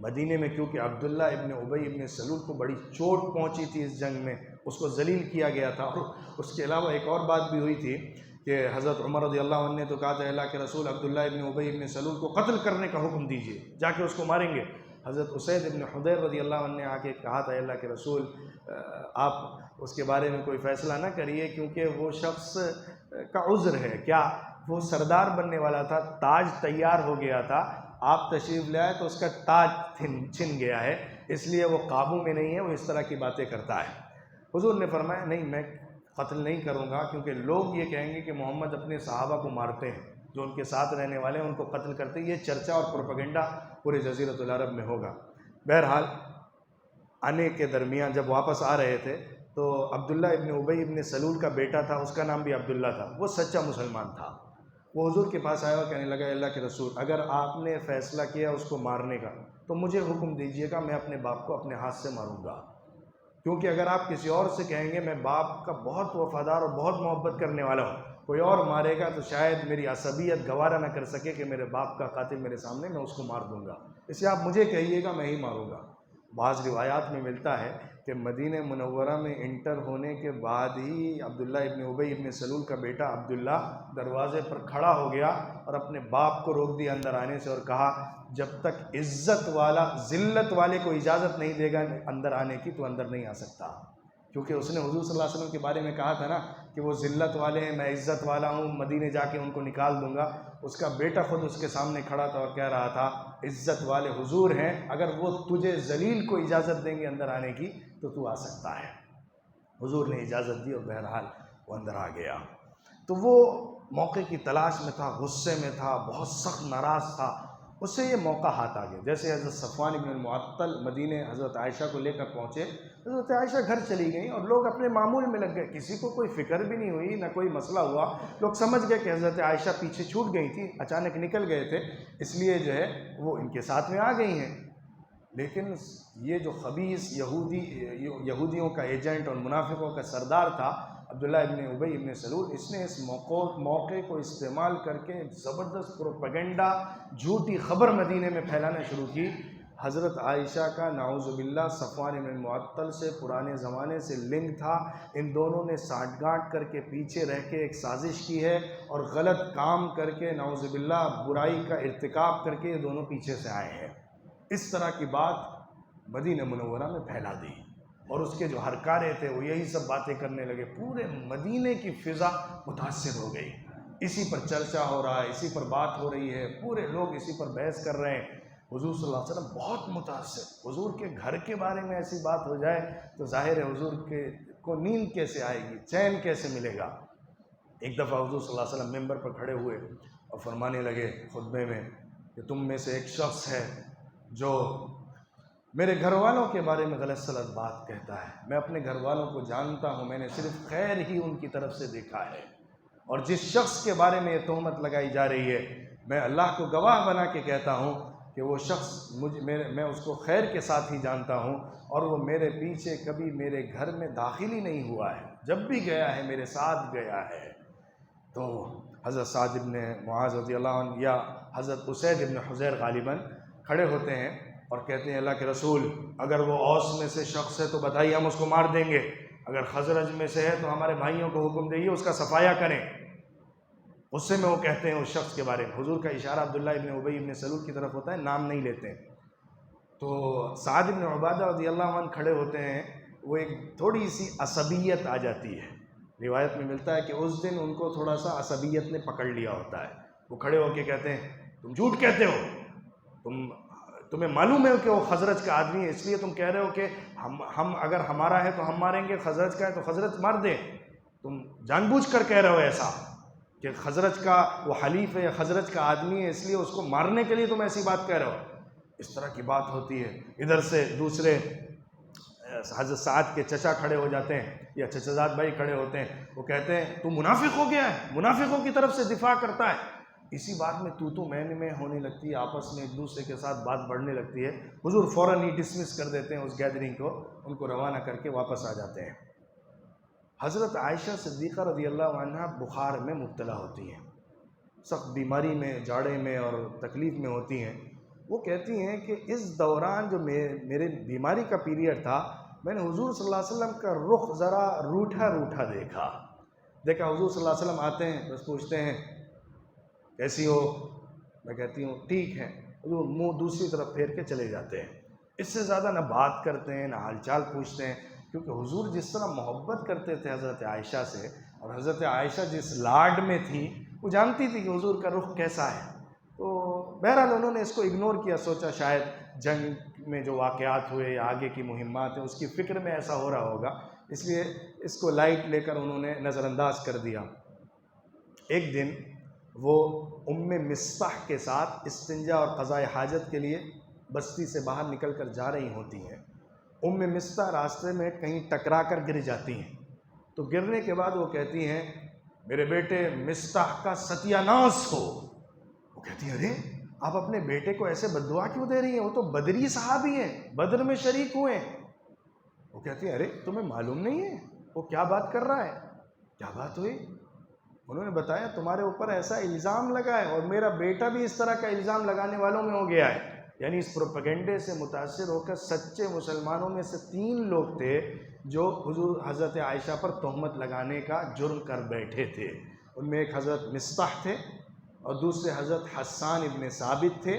مدینے میں کیونکہ عبداللہ ابن ابی ابن سلول کو بڑی چوٹ پہنچی تھی اس جنگ میں، اس کو ذلیل کیا گیا تھا. اور اس کے علاوہ ایک اور بات بھی ہوئی تھی کہ حضرت عمر رضی اللہ عنہ نے تو کہا تھا اللہ کے رسول عبداللہ ابن ابی ابن سلول کو قتل کرنے کا حکم دیجیے، جا کے اس کو ماریں گے. حضرت اسید ابن حضیر رضی اللہ عنہ نے آ کے کہا تھا اللہ کے رسول آپ اس کے بارے میں کوئی فیصلہ نہ کریے، کیونکہ وہ شخص کا عذر ہے. کیا وہ سردار بننے والا تھا، تاج تیار ہو گیا تھا، آپ تشریف لے آئے تو اس کا تاج چھن گیا ہے، اس لیے وہ قابو میں نہیں ہے، وہ اس طرح کی باتیں کرتا ہے۔ حضور نے فرمایا نہیں، میں قتل نہیں کروں گا، کیونکہ لوگ یہ کہیں گے کہ محمد اپنے صحابہ کو مارتے ہیں، جو ان کے ساتھ رہنے والے ہیں ان کو قتل کرتے ہیں، یہ چرچا اور پروپیگنڈا پورے جزیرۃ العرب میں ہوگا۔ بہرحال آنے کے درمیان جب واپس آ رہے تھے تو عبداللہ ابن ابی ابن سلول کا بیٹا تھا، اس کا نام بھی عبداللہ تھا، وہ سچا مسلمان تھا۔ وہ حضور کے پاس آیا اور کہنے لگا اللہ کے رسول، اگر آپ نے فیصلہ کیا اس کو مارنے کا تو مجھے حکم دیجئے گا، میں اپنے باپ کو اپنے ہاتھ سے ماروں گا، کیونکہ اگر آپ کسی اور سے کہیں گے میں باپ کا بہت وفادار اور بہت محبت کرنے والا ہوں، کوئی اور مارے گا تو شاید میری عصبیت گوارا نہ کر سکے کہ میرے باپ کا قاتل میرے سامنے، میں اس کو مار دوں گا، اس لیے آپ مجھے کہیے گا، میں ہی ماروں گا۔ بعض روایات میں ملتا ہے کہ مدینہ منورہ میں انٹر ہونے کے بعد ہی عبداللہ ابن ابی ابن سلول کا بیٹا عبداللہ دروازے پر کھڑا ہو گیا اور اپنے باپ کو روک دیا اندر آنے سے، اور کہا جب تک عزت والا ذلت والے کو اجازت نہیں دے گا اندر آنے کی تو اندر نہیں آ سکتا، کیونکہ اس نے حضور صلی اللہ علیہ وسلم کے بارے میں کہا تھا نا کہ وہ ذلت والے ہیں، میں عزت والا ہوں، مدینے جا کے ان کو نکال دوں گا۔ اس کا بیٹا خود اس کے سامنے کھڑا تھا اور کہہ رہا تھا عزت والے حضور ہیں، اگر وہ تجھے ذلیل کو اجازت دیں گے اندر آنے کی تو آ سکتا ہے۔ حضور نے اجازت دی اور بہرحال وہ اندر آ گیا۔ تو وہ موقع کی تلاش میں تھا، غصے میں تھا، بہت سخت ناراض تھا، اس سے یہ موقع ہاتھ آ گیا۔ جیسے حضرت صفوان بن المعطل مدینے حضرت عائشہ کو لے کر پہنچے، حضرت عائشہ گھر چلی گئیں اور لوگ اپنے معمول میں لگ گئے، کسی کو کوئی فکر بھی نہیں ہوئی، نہ کوئی مسئلہ ہوا، لوگ سمجھ گئے کہ حضرت عائشہ پیچھے چھوٹ گئی تھی، اچانک نکل گئے تھے، اس لیے جو ہے وہ ان کے ساتھ میں آ گئی ہیں۔ لیکن یہ جو خبیث یہودیوں کا ایجنٹ اور منافقوں کا سردار تھا عبداللہ ابن ابی ابن سلول، اس نے اس موقع کو استعمال کر کے زبردست پروپیگنڈا، جھوٹی خبر مدینے میں پھیلانا شروع کی۔ حضرت عائشہ کا نعوذ باللہ صفوان بن المعطل سے پرانے زمانے سے لنک تھا، ان دونوں نے سانٹھ گانٹھ کر کے پیچھے رہ کے ایک سازش کی ہے اور غلط کام کر کے نعوذ باللہ برائی کا ارتکاب کر کے یہ دونوں پیچھے سے آئے ہیں۔ اس طرح کی بات مدینہ منورہ میں پھیلا دی اور اس کے جو ہرکارے تھے وہ یہی سب باتیں کرنے لگے، پورے مدینے کی فضا متاثر ہو گئی، اسی پر چرچا ہو رہا ہے، اسی پر بات ہو رہی ہے، پورے لوگ اسی پر بحث کر رہے ہیں۔ حضور صلی اللہ علیہ وسلم بہت متاثر، حضور کے گھر کے بارے میں ایسی بات ہو جائے تو ظاہر ہے حضور کو نیند کیسے آئے گی، چین کیسے ملے گا۔ ایک دفعہ حضور صلی اللہ علیہ وسلم ممبر پر کھڑے ہوئے اور فرمانے لگے خطبے میں کہ تم میں سے ایک شخص ہے جو میرے گھر والوں کے بارے میں غلط سلط بات کہتا ہے، میں اپنے گھر والوں کو جانتا ہوں، میں نے صرف خیر ہی ان کی طرف سے دیکھا ہے، اور جس شخص کے بارے میں یہ تہمت لگائی جا رہی ہے میں اللہ کو گواہ بنا کے کہتا ہوں کہ وہ شخص میں اس کو خیر کے ساتھ ہی جانتا ہوں، اور وہ میرے پیچھے کبھی میرے گھر میں داخل ہی نہیں ہوا ہے، جب بھی گیا ہے میرے ساتھ گیا ہے۔ تو حضرت سعد بن معاذ رضی اللہ عنہ یا حضرت اسید بن حضیر غالباً کھڑے ہوتے ہیں اور کہتے ہیں اللہ کے رسول اگر وہ اوس میں سے شخص ہے تو بتائیے، ہم اس کو مار دیں گے، اگر خزرج میں سے ہے تو ہمارے بھائیوں کو حکم دئیے اس کا صفایا کریں۔ غصے میں وہ کہتے ہیں اس شخص کے بارے میں، حضور کا اشارہ عبداللہ ابن ابی ابن سلول کی طرف ہوتا ہے، نام نہیں لیتے ہیں۔ تو سعد بن عبادہ رضی اللہ عنہ کھڑے ہوتے ہیں، وہ ایک تھوڑی سی عصبیت آ جاتی ہے، روایت میں ملتا ہے کہ اس دن ان کو تھوڑا سا عصبیت نے پکڑ لیا ہوتا ہے، وہ کھڑے ہو کے کہتے ہیں تم جھوٹ کہتے ہو، تمہیں معلوم ہے کہ وہ خزرج کا آدمی ہے، اس لیے تم کہہ رہے ہو کہ ہم اگر ہمارا ہے تو ہم ماریں گے، خزرج کا ہے تو خزرج مار دیں، تم جان بوجھ کر کہہ رہے ہو ایسا کہ خزرج کا وہ حلیف ہے یا خزرج کا آدمی ہے، اس لیے اس کو مارنے کے لیے تم ایسی بات کہہ رہے ہو۔ اس طرح کی بات ہوتی ہے۔ ادھر سے دوسرے حضرت سعد کے چچا کھڑے ہو جاتے ہیں یا چچا زاد بھائی کھڑے ہوتے ہیں، وہ کہتے ہیں تو منافق ہو گیا ہے، منافقوں کی طرف سے دفاع کرتا ہے۔ اسی بات میں تو میں ہونے لگتی ہے، آپس میں ایک دوسرے کے ساتھ بات بڑھنے لگتی ہے۔ حضور فوراً ہی ڈسمس کر دیتے ہیں اس گیدرنگ کو، ان کو روانہ کر کے واپس آ جاتے ہیں۔ حضرت عائشہ صدیقہ رضی اللہ عنہ بخار میں مبتلا ہوتی ہیں، سخت بیماری میں، جاڑے میں اور تکلیف میں ہوتی ہیں۔ وہ کہتی ہیں کہ اس دوران جو میرے بیماری کا پیریڈ تھا، میں نے حضور صلی اللہ علیہ وسلم کا رخ ذرا روٹھا روٹھا دیکھا حضور صلی اللہ علیہ وسلم آتے ہیں، بس پوچھتے ہیں کیسی ہو، میں کہتی ہوں ٹھیک ہے، حضور منہ دوسری طرف پھیر کے چلے جاتے ہیں، اس سے زیادہ نہ بات کرتے ہیں نہ حال چال پوچھتے ہیں، کیونکہ حضور جس طرح محبت کرتے تھے حضرت عائشہ سے، اور حضرت عائشہ جس لاڈ میں تھی، وہ جانتی تھی کہ حضور کا رخ کیسا ہے، تو بہرحال انہوں نے اس کو اگنور کیا، سوچا شاید جنگ میں جو واقعات ہوئے یا آگے کی مہمات ہیں اس کی فکر میں ایسا ہو رہا ہوگا، اس لیے اس کو لائٹ لے کر انہوں نے نظر انداز کر دیا۔ ایک دن وہ مصطح کے ساتھ استنجا اور قضاء حاجت کے لیے بستی سے باہر نکل کر جا رہی ہوتی ہیں۔ مصطح راستے میں کہیں ٹکرا کر گر جاتی ہیں، تو گرنے کے بعد وہ کہتی ہیں میرے بیٹے مصطح کا ستیہ ناس ہو۔ وہ کہتی ہیں ارے آپ اپنے بیٹے کو ایسے بد دعا کیوں دے رہی ہیں، وہ تو بدری صحابی ہیں، بدر میں شریک ہوئے ہیں۔ وہ کہتی ہیں ارے تمہیں معلوم نہیں ہے وہ کیا بات کر رہا ہے، کیا بات ہوئی؟ انہوں نے بتایا تمہارے اوپر ایسا الزام لگا ہے اور میرا بیٹا بھی اس طرح کا الزام لگانے والوں میں ہو گیا ہے۔ یعنی اس پروپیگنڈے سے متاثر ہو کر سچے مسلمانوں میں سے 3 لوگ تھے جو حضور حضرت عائشہ پر تہمت لگانے کا جرم کر بیٹھے تھے۔ ان میں ایک حضرت مصطح تھے اور دوسرے حضرت حسان ابن ثابت تھے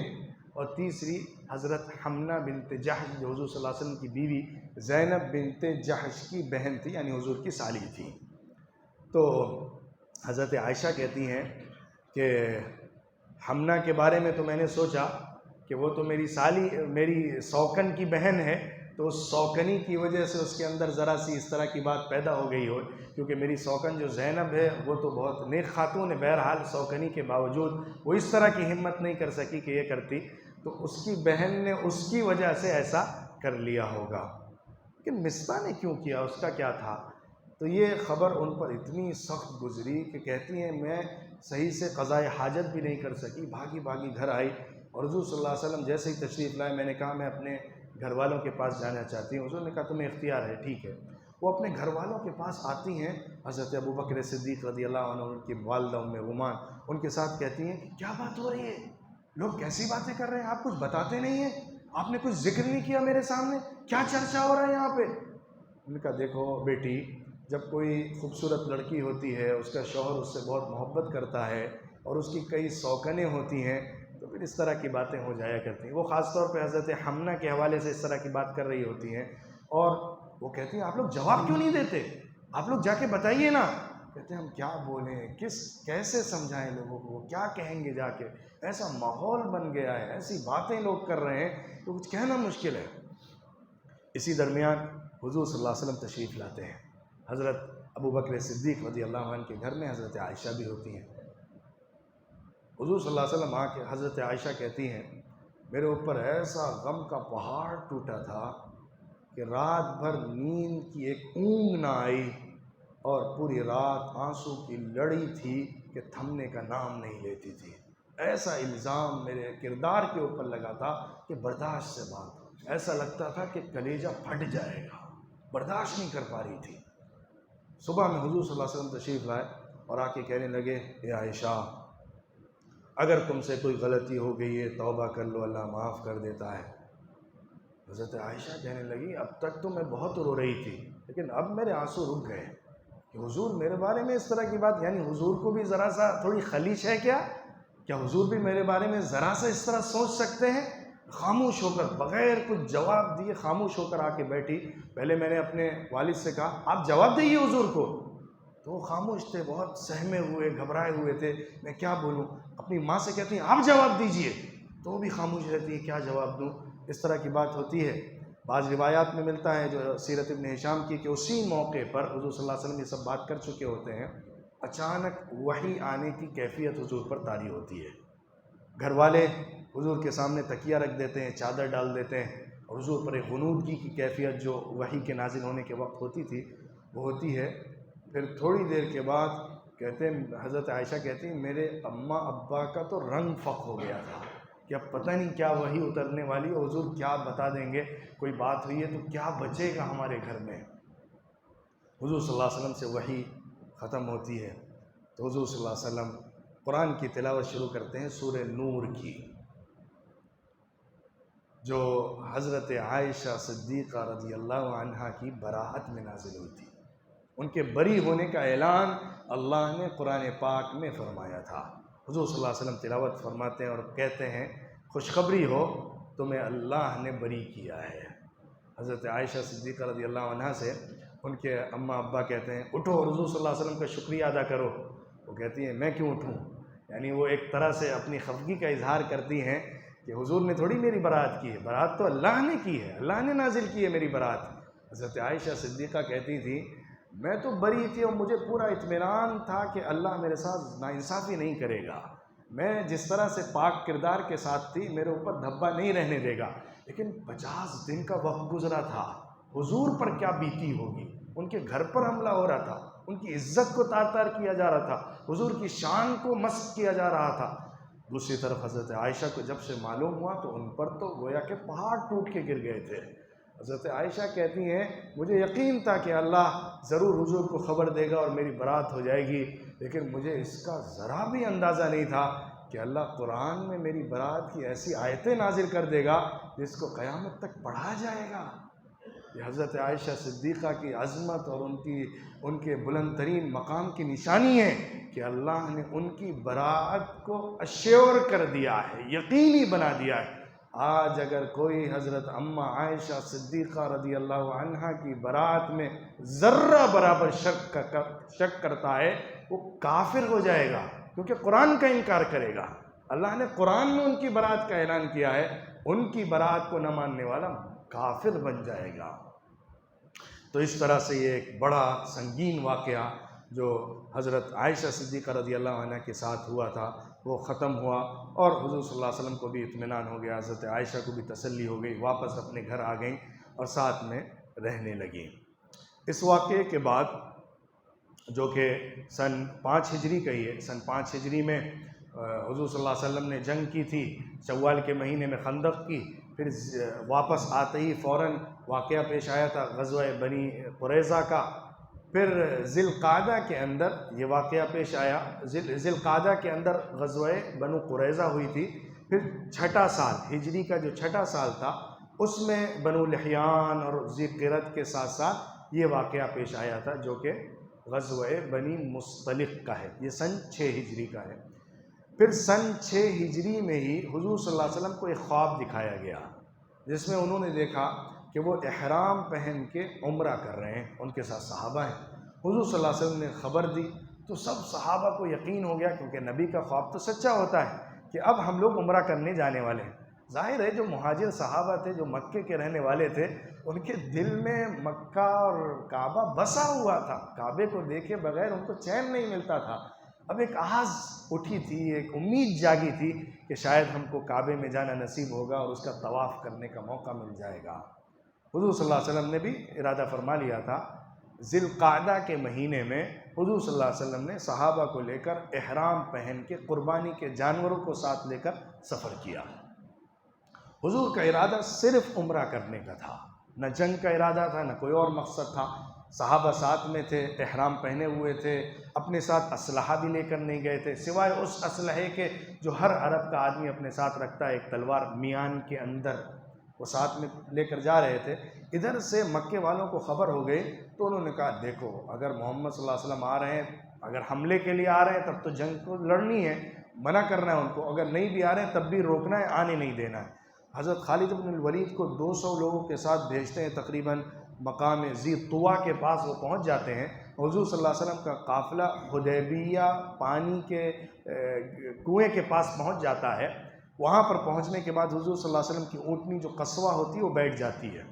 اور تیسری حضرت حمنہ بنت جحش جو حضور صلی اللہ علیہ وسلم کی بیوی زینب بنت جحش کی بہن تھی، یعنی حضور کی سالی تھی۔ تو حضرت عائشہ کہتی ہیں کہ حمنہ کے بارے میں تو میں نے سوچا کہ وہ تو میری سوکن کی بہن ہے، تو اس سوکنی کی وجہ سے اس کے اندر ذرا سی اس طرح کی بات پیدا ہو گئی ہو، کیونکہ میری سوکن جو زینب ہے وہ تو بہت نیک خاتون ہے، بہرحال سوکنی کے باوجود وہ اس طرح کی ہمت نہیں کر سکی کہ یہ کرتی، تو اس کی بہن نے اس کی وجہ سے ایسا کر لیا ہوگا۔ لیکن مصطح نے کیوں کیا، اس کا کیا تھا؟ تو یہ خبر ان پر اتنی سخت گزری کہ کہتی ہیں میں صحیح سے قضاء حاجت بھی نہیں کر سکی، بھاگی بھاگی گھر آئی اور حضور صلی اللہ علیہ وسلم جیسے ہی تشریف لائے میں نے کہا میں اپنے گھر والوں کے پاس جانا چاہتی ہوں۔ حضور نے کہا تمہیں اختیار ہے، ٹھیک ہے۔ وہ اپنے گھر والوں کے پاس آتی ہیں، حضرت ابوبکر صدیق رضی اللہ عنہ، ان کی والدہ رومان ان کے ساتھ کہتی ہیں کہ کیا بات ہو رہی ہے، لوگ کیسی باتیں کر رہے ہیں، آپ کچھ بتاتے نہیں ہیں، آپ نے کچھ ذکر نہیں کیا میرے سامنے، کیا چرچا ہو رہا ہے یہاں پہ؟ ان نے کہا دیکھو بیٹی، جب کوئی خوبصورت لڑکی ہوتی ہے، اس کا شوہر اس سے بہت محبت کرتا ہے اور اس کی کئی سوکنیں ہوتی ہیں، تو پھر اس طرح کی باتیں ہو جایا کرتی ہیں۔ وہ خاص طور پہ حضرت حمنہ کے حوالے سے اس طرح کی بات کر رہی ہوتی ہیں اور وہ کہتی ہیں آپ لوگ جواب کیوں نہیں دیتے، آپ لوگ جا کے بتائیے نا۔ کہتے ہیں ہم کیا بولیں، کیسے سمجھائیں لوگوں کو، کیا کہیں گے جا کے، ایسا ماحول بن گیا ہے، ایسی باتیں لوگ کر رہے ہیں تو کچھ کہنا مشکل ہے۔ اسی درمیان حضور صلی اللہ علیہ وسلم تشریف لاتے ہیں، حضرت ابوبکر صدیق رضی اللہ عنہ کے گھر میں حضرت عائشہ بھی ہوتی ہیں۔ حضور صلی اللہ علیہ وسلم آ کے حضرت عائشہ کہتی ہیں میرے اوپر ایسا غم کا پہاڑ ٹوٹا تھا کہ رات بھر نیند کی ایک اونگ نہ آئی اور پوری رات آنسو کی لڑی تھی کہ تھمنے کا نام نہیں لیتی تھی۔ ایسا الزام میرے کردار کے اوپر لگا تھا کہ برداشت سے بات، ایسا لگتا تھا کہ کلیجہ پھٹ جائے گا، برداشت نہیں کر پا رہی تھی۔ صبح میں حضور صلی اللہ علیہ وسلم تشریف لائے اور آ کے کہنے لگے اے عائشہ، اگر تم سے کوئی غلطی ہو گئی ہے توبہ کر لو، اللہ معاف کر دیتا ہے۔ حضرت عائشہ کہنے لگی اب تک تو میں بہت رو رہی تھی لیکن اب میرے آنسو رک گئے کہ حضور میرے بارے میں اس طرح کی بات، یعنی حضور کو بھی ذرا سا تھوڑی خلیش ہے کیا حضور بھی میرے بارے میں ذرا سا اس طرح سوچ سکتے ہیں؟ خاموش ہو کر بغیر کچھ جواب دیے خاموش ہو کر آ کے بیٹھی۔ پہلے میں نے اپنے والد سے کہا آپ جواب دیجیے حضور کو، تو وہ خاموش تھے، بہت سہمے ہوئے، گھبرائے ہوئے تھے، میں کیا بولوں۔ اپنی ماں سے کہتی ہیں آپ جواب دیجئے، تو وہ بھی خاموش رہتی ہے، کیا جواب دوں، اس طرح کی بات ہوتی ہے۔ بعض روایات میں ملتا ہے جو سیرت ابن ہشام کی کہ اسی موقع پر حضور صلی اللہ علیہ وسلم یہ سب بات کر چکے ہوتے ہیں، اچانک وحی آنے کی کیفیت حضور پر طاری ہوتی ہے۔ گھر والے حضور کے سامنے تکیہ رکھ دیتے ہیں، چادر ڈال دیتے ہیں اور حضور پر ایک غنودگی کی کیفیت جو وحی کے نازل ہونے کے وقت ہوتی تھی وہ ہوتی ہے۔ پھر تھوڑی دیر کے بعد کہتے ہیں حضرت عائشہ کہتی ہیں میرے اماں ابا کا تو رنگ فق ہو گیا تھا کہ اب پتہ نہیں کیا وحی اترنے والی ہے، حضور کیا بتا دیں گے، کوئی بات ہوئی ہے تو کیا بچے گا ہمارے گھر میں۔ حضور صلی اللہ علیہ وسلم سے وحی ختم ہوتی ہے تو حضور صلی اللہ علیہ وسلم قرآن کی تلاوت شروع کرتے ہیں سورہ نور کی، جو حضرت عائشہ صدیقہ رضی اللہ عنہا کی براءت میں نازل ہوئی تھی۔ ان کے بری ہونے کا اعلان اللہ نے قرآن پاک میں فرمایا تھا۔ حضور صلی اللہ علیہ وسلم تلاوت فرماتے ہیں اور کہتے ہیں خوشخبری ہو تمہیں اللہ نے بری کیا ہے۔ حضرت عائشہ صدیقہ رضی اللہ عنہا سے ان کے اماں ابا کہتے ہیں اٹھو اور حضور صلی اللہ علیہ وسلم کا شکریہ ادا کرو۔ وہ کہتی ہیں میں کیوں اٹھوں، یعنی وہ ایک طرح سے اپنی خفگی کا اظہار کرتی ہیں کہ حضور نے تھوڑی میری برات کی ہے، برات تو اللہ نے کی ہے، اللہ نے نازل کی ہے میری برات۔ حضرت عائشہ صدیقہ کہتی تھی میں تو بری تھی اور مجھے پورا اطمینان تھا کہ اللہ میرے ساتھ ناانصافی نہیں کرے گا، میں جس طرح سے پاک کردار کے ساتھ تھی میرے اوپر دھبا نہیں رہنے دے گا۔ لیکن 50 دن کا وقت گزرا تھا، حضور پر کیا بیتی ہوگی، ان کے گھر پر حملہ ہو رہا تھا، ان کی عزت کو تار تار کیا جا رہا تھا، حضور کی شان کو مسخ کیا جا رہا تھا۔ دوسری طرف حضرت عائشہ کو جب سے معلوم ہوا تو ان پر تو گویا کہ پہاڑ ٹوٹ کے گر گئے تھے۔ حضرت عائشہ کہتی ہیں مجھے یقین تھا کہ اللہ ضرور حضور کو خبر دے گا اور میری برات ہو جائے گی، لیکن مجھے اس کا ذرا بھی اندازہ نہیں تھا کہ اللہ قرآن میں میری برات کی ایسی آیتیں نازل کر دے گا جس کو قیامت تک پڑھا جائے گا۔ یہ حضرت عائشہ صدیقہ کی عظمت اور ان کے بلند ترین مقام کی نشانی ہے کہ اللہ نے ان کی برات کو اشیور کر دیا ہے، یقینی بنا دیا ہے۔ آج اگر کوئی حضرت اماں عائشہ صدیقہ رضی اللہ عنہا کی برات میں ذرہ برابر شک کرتا ہے وہ کافر ہو جائے گا، کیونکہ قرآن کا انکار کرے گا۔ اللہ نے قرآن میں ان کی برات کا اعلان کیا ہے، ان کی برات کو نہ ماننے والا کافر بن جائے گا۔ تو اس طرح سے یہ ایک بڑا سنگین واقعہ جو حضرت عائشہ صدیقہ رضی اللہ عنہ کے ساتھ ہوا تھا وہ ختم ہوا، اور حضور صلی اللہ علیہ وسلم کو بھی اطمینان ہو گیا، حضرت عائشہ کو بھی تسلی ہو گئی، واپس اپنے گھر آ گئیں اور ساتھ میں رہنے لگیں۔ اس واقعے کے بعد جو کہ سن 5 ہجری کا ہی ہے، سن 5 ہجری میں حضور صلی اللہ علیہ وسلم نے جنگ کی تھی، شوال کے مہینے میں خندق کی، پھر واپس آتے ہی فوراً واقعہ پیش آیا تھا غزوہ بنی قریظہ کا، پھر ذی القعدہ کے اندر یہ واقعہ پیش آیا، ذی القعدہ کے اندر غزوہ بنو قریظہ ہوئی تھی، پھر چھٹا سال ہجری کا جو چھٹا سال تھا اس میں بنو لحیان اور ذی قرد کے ساتھ ساتھ یہ واقعہ پیش آیا تھا جو کہ غزوہ بنی مصطلق کا ہے، یہ سن 6 ہجری کا ہے۔ پھر سن 6 ہجری میں ہی حضور صلی اللہ علیہ وسلم کو ایک خواب دکھایا گیا جس میں انہوں نے دیکھا کہ وہ احرام پہن کے عمرہ کر رہے ہیں، ان کے ساتھ صحابہ ہیں۔ حضور صلی اللہ علیہ وسلم نے خبر دی تو سب صحابہ کو یقین ہو گیا، کیونکہ نبی کا خواب تو سچا ہوتا ہے کہ اب ہم لوگ عمرہ کرنے جانے والے ہیں۔ ظاہر ہے جو مہاجر صحابہ تھے، جو مکے کے رہنے والے تھے، ان کے دل میں مکہ اور کعبہ بسا ہوا تھا، کعبے کو دیکھے بغیر ان کو چین نہیں ملتا تھا۔ اب ایک آس اٹھی تھی، ایک امید جاگی تھی کہ شاید ہم کو کعبے میں جانا نصیب ہوگا اور اس کا طواف کرنے کا موقع مل جائے گا۔ حضور صلی اللہ علیہ وسلم نے بھی ارادہ فرما لیا تھا۔ ذی القعدہ کے مہینے میں حضور صلی اللہ علیہ وسلم نے صحابہ کو لے کر احرام پہن کے قربانی کے جانوروں کو ساتھ لے کر سفر کیا۔ حضور کا ارادہ صرف عمرہ کرنے کا تھا، نہ جنگ کا ارادہ تھا، نہ کوئی اور مقصد تھا۔ صحابہ ساتھ میں تھے، احرام پہنے ہوئے تھے، اپنے ساتھ اسلحہ بھی لے کر نہیں گئے تھے سوائے اس اسلحے کے جو ہر عرب کا آدمی اپنے ساتھ رکھتا ہے، ایک تلوار میان کے اندر، وہ ساتھ میں لے کر جا رہے تھے۔ ادھر سے مکے والوں کو خبر ہو گئی تو انہوں نے کہا دیکھو اگر محمد صلی اللہ علیہ وسلم آ رہے ہیں، اگر حملے کے لیے آ رہے ہیں تب تو جنگ کو لڑنی ہے، منع کرنا ہے ان کو، اگر نہیں بھی آ رہے ہیں تب بھی روکنا ہے، آنے نہیں دینا ہے۔ حضرت خالد بن الولید کو 200 لوگوں کے ساتھ بھیجتے ہیں، تقریباً مقام ذی طویٰ کے پاس وہ پہنچ جاتے ہیں۔ حضور صلی اللہ علیہ وسلم کا قافلہ حدیبیہ پانی کے کنویں کے پاس پہنچ جاتا ہے۔ وہاں پر پہنچنے کے بعد حضور صلی اللہ علیہ وسلم کی اونٹنی جو قصوہ ہوتی ہے وہ بیٹھ جاتی ہے۔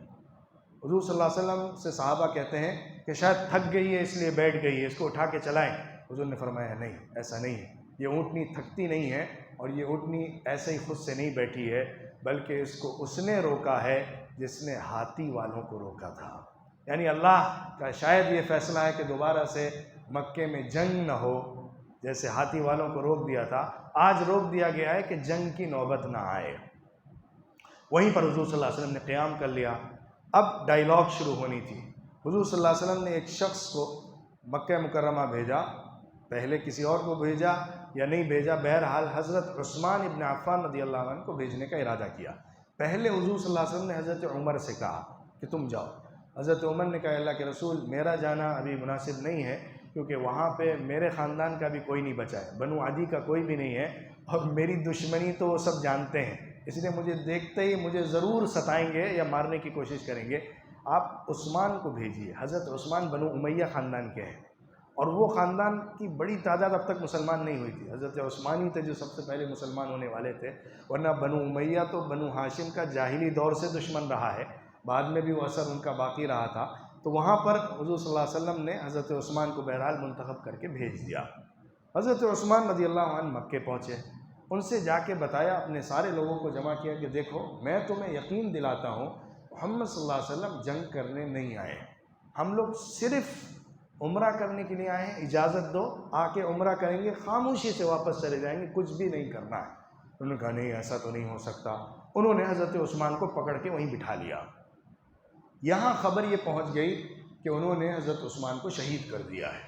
حضور صلی اللہ علیہ وسلم سے صحابہ کہتے ہیں کہ شاید تھک گئی ہے اس لیے بیٹھ گئی ہے، اس کو اٹھا کے چلائیں۔ حضور نے فرمایا نہیں، ایسا نہیں ہے، یہ اونٹنی تھکتی نہیں ہے اور یہ اونٹنی ایسے ہی خود سے نہیں بیٹھی ہے، بلکہ اس کو اس نے روکا ہے جس نے ہاتھی والوں کو روکا تھا۔ یعنی اللہ کا شاید یہ فیصلہ ہے کہ دوبارہ سے مکے میں جنگ نہ ہو، جیسے ہاتھی والوں کو روک دیا تھا، آج روک دیا گیا ہے کہ جنگ کی نوبت نہ آئے۔ وہیں پر حضور صلی اللہ علیہ وسلم نے قیام کر لیا۔ اب ڈائیلاگ شروع ہونی تھی۔ حضور صلی اللہ علیہ وسلم نے ایک شخص کو مکہ مکرمہ بھیجا، پہلے کسی اور کو بھیجا یا نہیں بھیجا، بہرحال حضرت عثمان ابن عفان رضی اللہ عنہ کو بھیجنے کا ارادہ کیا۔ پہلے حضور صلی اللہ علیہ وسلم نے حضرت عمر سے کہا کہ تم جاؤ۔ حضرت عمر نے کہا اللہ کے رسول میرا جانا ابھی مناسب نہیں ہے، کیونکہ وہاں پہ میرے خاندان کا بھی کوئی نہیں بچا ہے، بنو عدی کا کوئی بھی نہیں ہے، اور میری دشمنی تو وہ سب جانتے ہیں، اس لیے مجھے دیکھتے ہی مجھے ضرور ستائیں گے یا مارنے کی کوشش کریں گے، آپ عثمان کو بھیجیے۔ حضرت عثمان بنو امیہ خاندان کے ہیں، اور وہ خاندان کی بڑی تعداد اب تک مسلمان نہیں ہوئی تھی. حضرت عثمان ہی تھے جو سب سے پہلے مسلمان ہونے والے تھے، ورنہ بنو امیہ تو بنو ہاشم کا جاہلی دور سے دشمن رہا ہے، بعد میں بھی وہ اثر ان کا باقی رہا تھا. تو وہاں پر حضور صلی اللہ علیہ وسلم نے حضرت عثمان کو بہرحال منتخب کر کے بھیج دیا. حضرت عثمان رضی اللہ عنہ مکے پہنچے، ان سے جا کے بتایا، اپنے سارے لوگوں کو جمع کیا کہ دیکھو میں تمہیں یقین دلاتا ہوں محمد صلی اللہ علیہ وسلم جنگ کرنے نہیں آئے، ہم لوگ صرف عمرہ کرنے کے لیے آئے ہیں، اجازت دو آ کے عمرہ کریں گے، خاموشی سے واپس چلے جائیں گے، کچھ بھی نہیں کرنا ہے. انہوں نے کہا نہیں ایسا تو نہیں ہو سکتا. انہوں نے حضرت عثمان کو پکڑ کے وہیں بٹھا لیا. یہاں خبر یہ پہنچ گئی کہ انہوں نے حضرت عثمان کو شہید کر دیا ہے.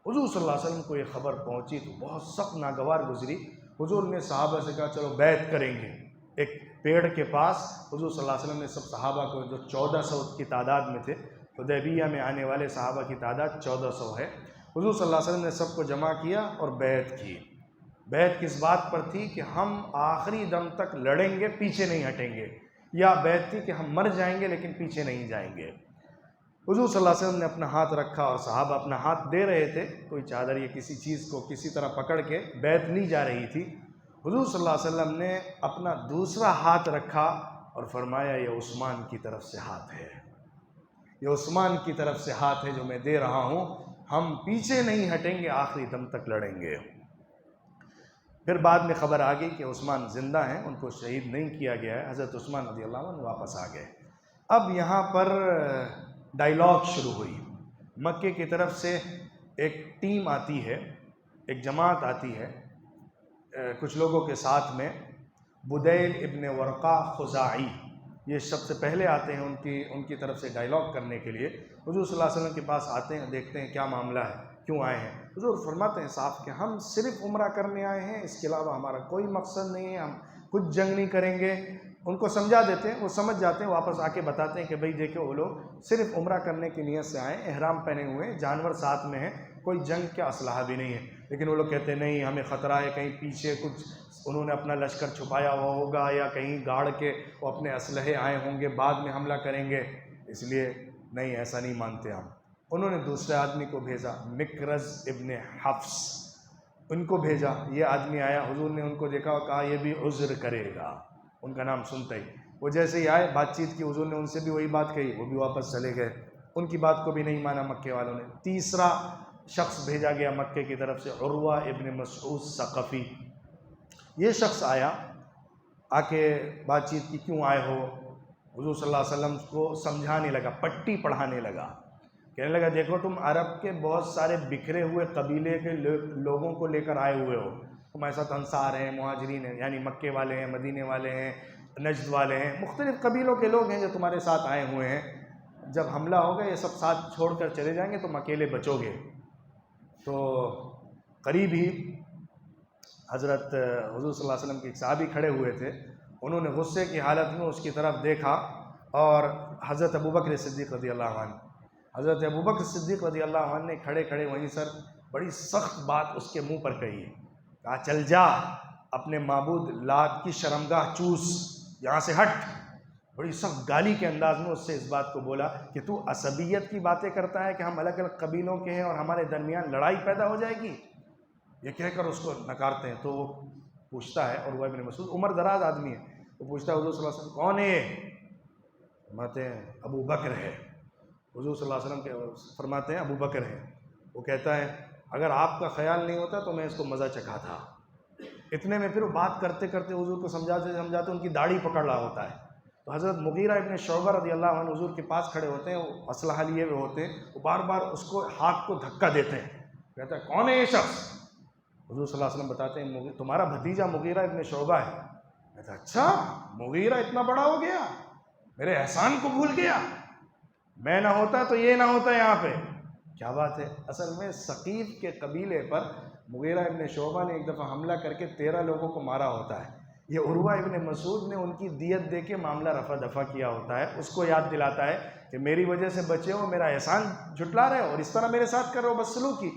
حضور صلی اللہ علیہ وسلم کو یہ خبر پہنچی تو بہت سخت ناگوار گزری. حضور نے صحابہ سے کہا چلو بیعت کریں گے. ایک پیڑ کے پاس حضور صلی اللہ علیہ وسلم نے سب صحابہ کو، جو 1400 کی تعداد میں تھے، حدیبیہ میں آنے والے صحابہ کی تعداد 1400 ہے، حضور صلی اللہ علیہ وسلم نے سب کو جمع کیا اور بیعت کی. بیعت کس بات پر تھی کہ ہم آخری دم تک لڑیں گے، پیچھے نہیں ہٹیں گے، یا بیعت تھی کہ ہم مر جائیں گے لیکن پیچھے نہیں جائیں گے. حضور صلی اللہ علیہ وسلم نے اپنا ہاتھ رکھا اور صحابہ اپنا ہاتھ دے رہے تھے، کوئی چادر یا کسی چیز کو کسی طرح پکڑ کے، بیعت لی جا رہی تھی. حضور صلی اللہ علیہ وسلم نے اپنا دوسرا ہاتھ رکھا اور فرمایا یہ عثمان کی طرف سے ہاتھ ہے، یہ عثمان کی طرف سے ہاتھ ہے جو میں دے رہا ہوں، ہم پیچھے نہیں ہٹیں گے، آخری دم تک لڑیں گے. پھر بعد میں خبر آ گئی کہ عثمان زندہ ہیں، ان کو شہید نہیں کیا گیا ہے. حضرت عثمان رضی اللہ عنہ واپس آ گئے. اب یہاں پر ڈائلاگ شروع ہوئی. مکے کی طرف سے ایک ٹیم آتی ہے، ایک جماعت آتی ہے کچھ لوگوں کے ساتھ میں. بدیل ابن ورقہ خزاعی یہ سب سے پہلے آتے ہیں ان کی طرف سے ڈائلاگ کرنے کے لیے. حضور صلی اللہ علیہ وسلم کے پاس آتے ہیں، دیکھتے ہیں کیا معاملہ ہے، کیوں آئے ہیں. حضور فرماتے ہیں صاحب کہ ہم صرف عمرہ کرنے آئے ہیں، اس کے علاوہ ہمارا کوئی مقصد نہیں ہے، ہم کچھ جنگ نہیں کریں گے. ان کو سمجھا دیتے ہیں، وہ سمجھ جاتے ہیں، واپس آ کے بتاتے ہیں کہ بھئی دیکھو وہ لوگ صرف عمرہ کرنے کی نیت سے آئے، احرام پہنے ہوئے ہیں، جانور ساتھ میں ہیں، کوئی جنگ کا اسلحہ بھی نہیں ہے. لیکن وہ لوگ کہتے ہیں نہیں ہمیں خطرہ ہے، کہیں پیچھے کچھ انہوں نے اپنا لشکر چھپایا ہوا ہوگا، یا کہیں گاڑ کے وہ اپنے اسلحے آئے ہوں گے، بعد میں حملہ کریں گے، اس لیے نہیں ایسا نہیں مانتے ہم. انہوں نے دوسرے آدمی کو بھیجا، مکرز ابن حفص، ان کو بھیجا. یہ آدمی آیا، حضور نے ان کو دیکھا اور کہا یہ بھی عذر کرے گا. ان کا نام سنتا ہی وہ جیسے ہی آئے، بات چیت کی، حضور نے ان سے بھی وہی بات کہی، وہ بھی واپس چلے گئے. ان کی بات کو بھی نہیں مانا مکے والوں نے. تیسرا شخص بھیجا گیا مکے کی طرف سے، عروہ ابن مسعود ثقفی. یہ شخص آیا، آ کے بات چیت کی، کیوں آئے ہو. حضور صلی اللہ علیہ وسلم کو سمجھانے لگا، پٹی پڑھانے لگا، کہنے لگا دیکھو تم عرب کے بہت سارے بکھرے ہوئے قبیلے کے لوگوں کو لے کر آئے ہوئے ہو. تمہارے ساتھ انصار ہیں، مہاجرین ہیں، یعنی مکے والے ہیں، مدینے والے ہیں، نجد والے ہیں، مختلف قبیلوں کے لوگ ہیں جو تمہارے ساتھ آئے ہوئے ہیں. جب حملہ ہوگا یہ سب ساتھ چھوڑ کر چلے جائیں گے، تم اکیلے بچو گے. تو قریب ہی حضرت حضور صلی اللہ علیہ وسلم کے ایک صحابی کھڑے ہوئے تھے، انہوں نے غصے کی حالت میں اس کی طرف دیکھا اور حضرت ابوبکر صدیق رضی اللہ عنہ، حضرت ابوبکر صدیق رضی اللہ عنہ نے کھڑے کھڑے وہیں سر بڑی سخت بات اس کے منہ پر کہی ہے. کہا چل جا، اپنے معبود لات کی شرمگاہ چوس، یہاں سے ہٹ. بڑی سخت گالی کے انداز میں اس سے اس بات کو بولا کہ تو عصبیت کی باتیں کرتا ہے کہ ہم الگ الگ قبیلوں کے ہیں اور ہمارے درمیان لڑائی پیدا ہو جائے گی. یہ کہہ کر اس کو نکارتے ہیں. تو وہ پوچھتا ہے، اور وہ ابن مسعود عمر دراز آدمی ہے، وہ پوچھتا ہے حضور صلی اللہ علیہ وسلم کون ہے. فرماتے ہیں ابو بکر ہے. حضور صلی اللہ علیہ وسلم کے فرماتے ہیں ابو بکر ہے. وہ کہتا ہے اگر آپ کا خیال نہیں ہوتا تو میں اس کو مزہ چکھا تھا. اتنے میں پھر وہ بات کرتے کرتے حضور کو سمجھاتے ان کی داڑھی پکڑ رہا ہوتا ہے. تو حضرت مغیرہ ابن شعبہ رضی اللہ عنہ حضور کے پاس کھڑے ہوتے ہیں، وہ اسلحہ لیے ہوئے ہوتے ہیں، وہ بار بار اس کو ہاتھ کو دھکا دیتے ہیں. کہتا ہے کون ہے یہ شخص. حضور صلی اللہ علیہ وسلم بتاتے ہیں تمہارا بھتیجا مغیرہ ابن شعبہ ہے. کہتا ہے اچھا مغیرہ اتنا بڑا ہو گیا، میرے احسان کو بھول گیا، میں نہ ہوتا تو یہ نہ ہوتا یہاں پہ. کیا بات ہے. اصل میں ثقیف کے قبیلے پر مغیرہ ابن شعبہ نے ایک دفعہ حملہ کر کے 13 لوگوں کو مارا ہوتا ہے. یہ عروہ ابن مسعود نے ان کی دیت دے کے معاملہ رفع دفع کیا ہوتا ہے. اس کو یاد دلاتا ہے کہ میری وجہ سے بچے ہو، میرا احسان جھٹلا رہے ہو اور اس طرح میرے ساتھ کر رہے ہو بدسلوکی.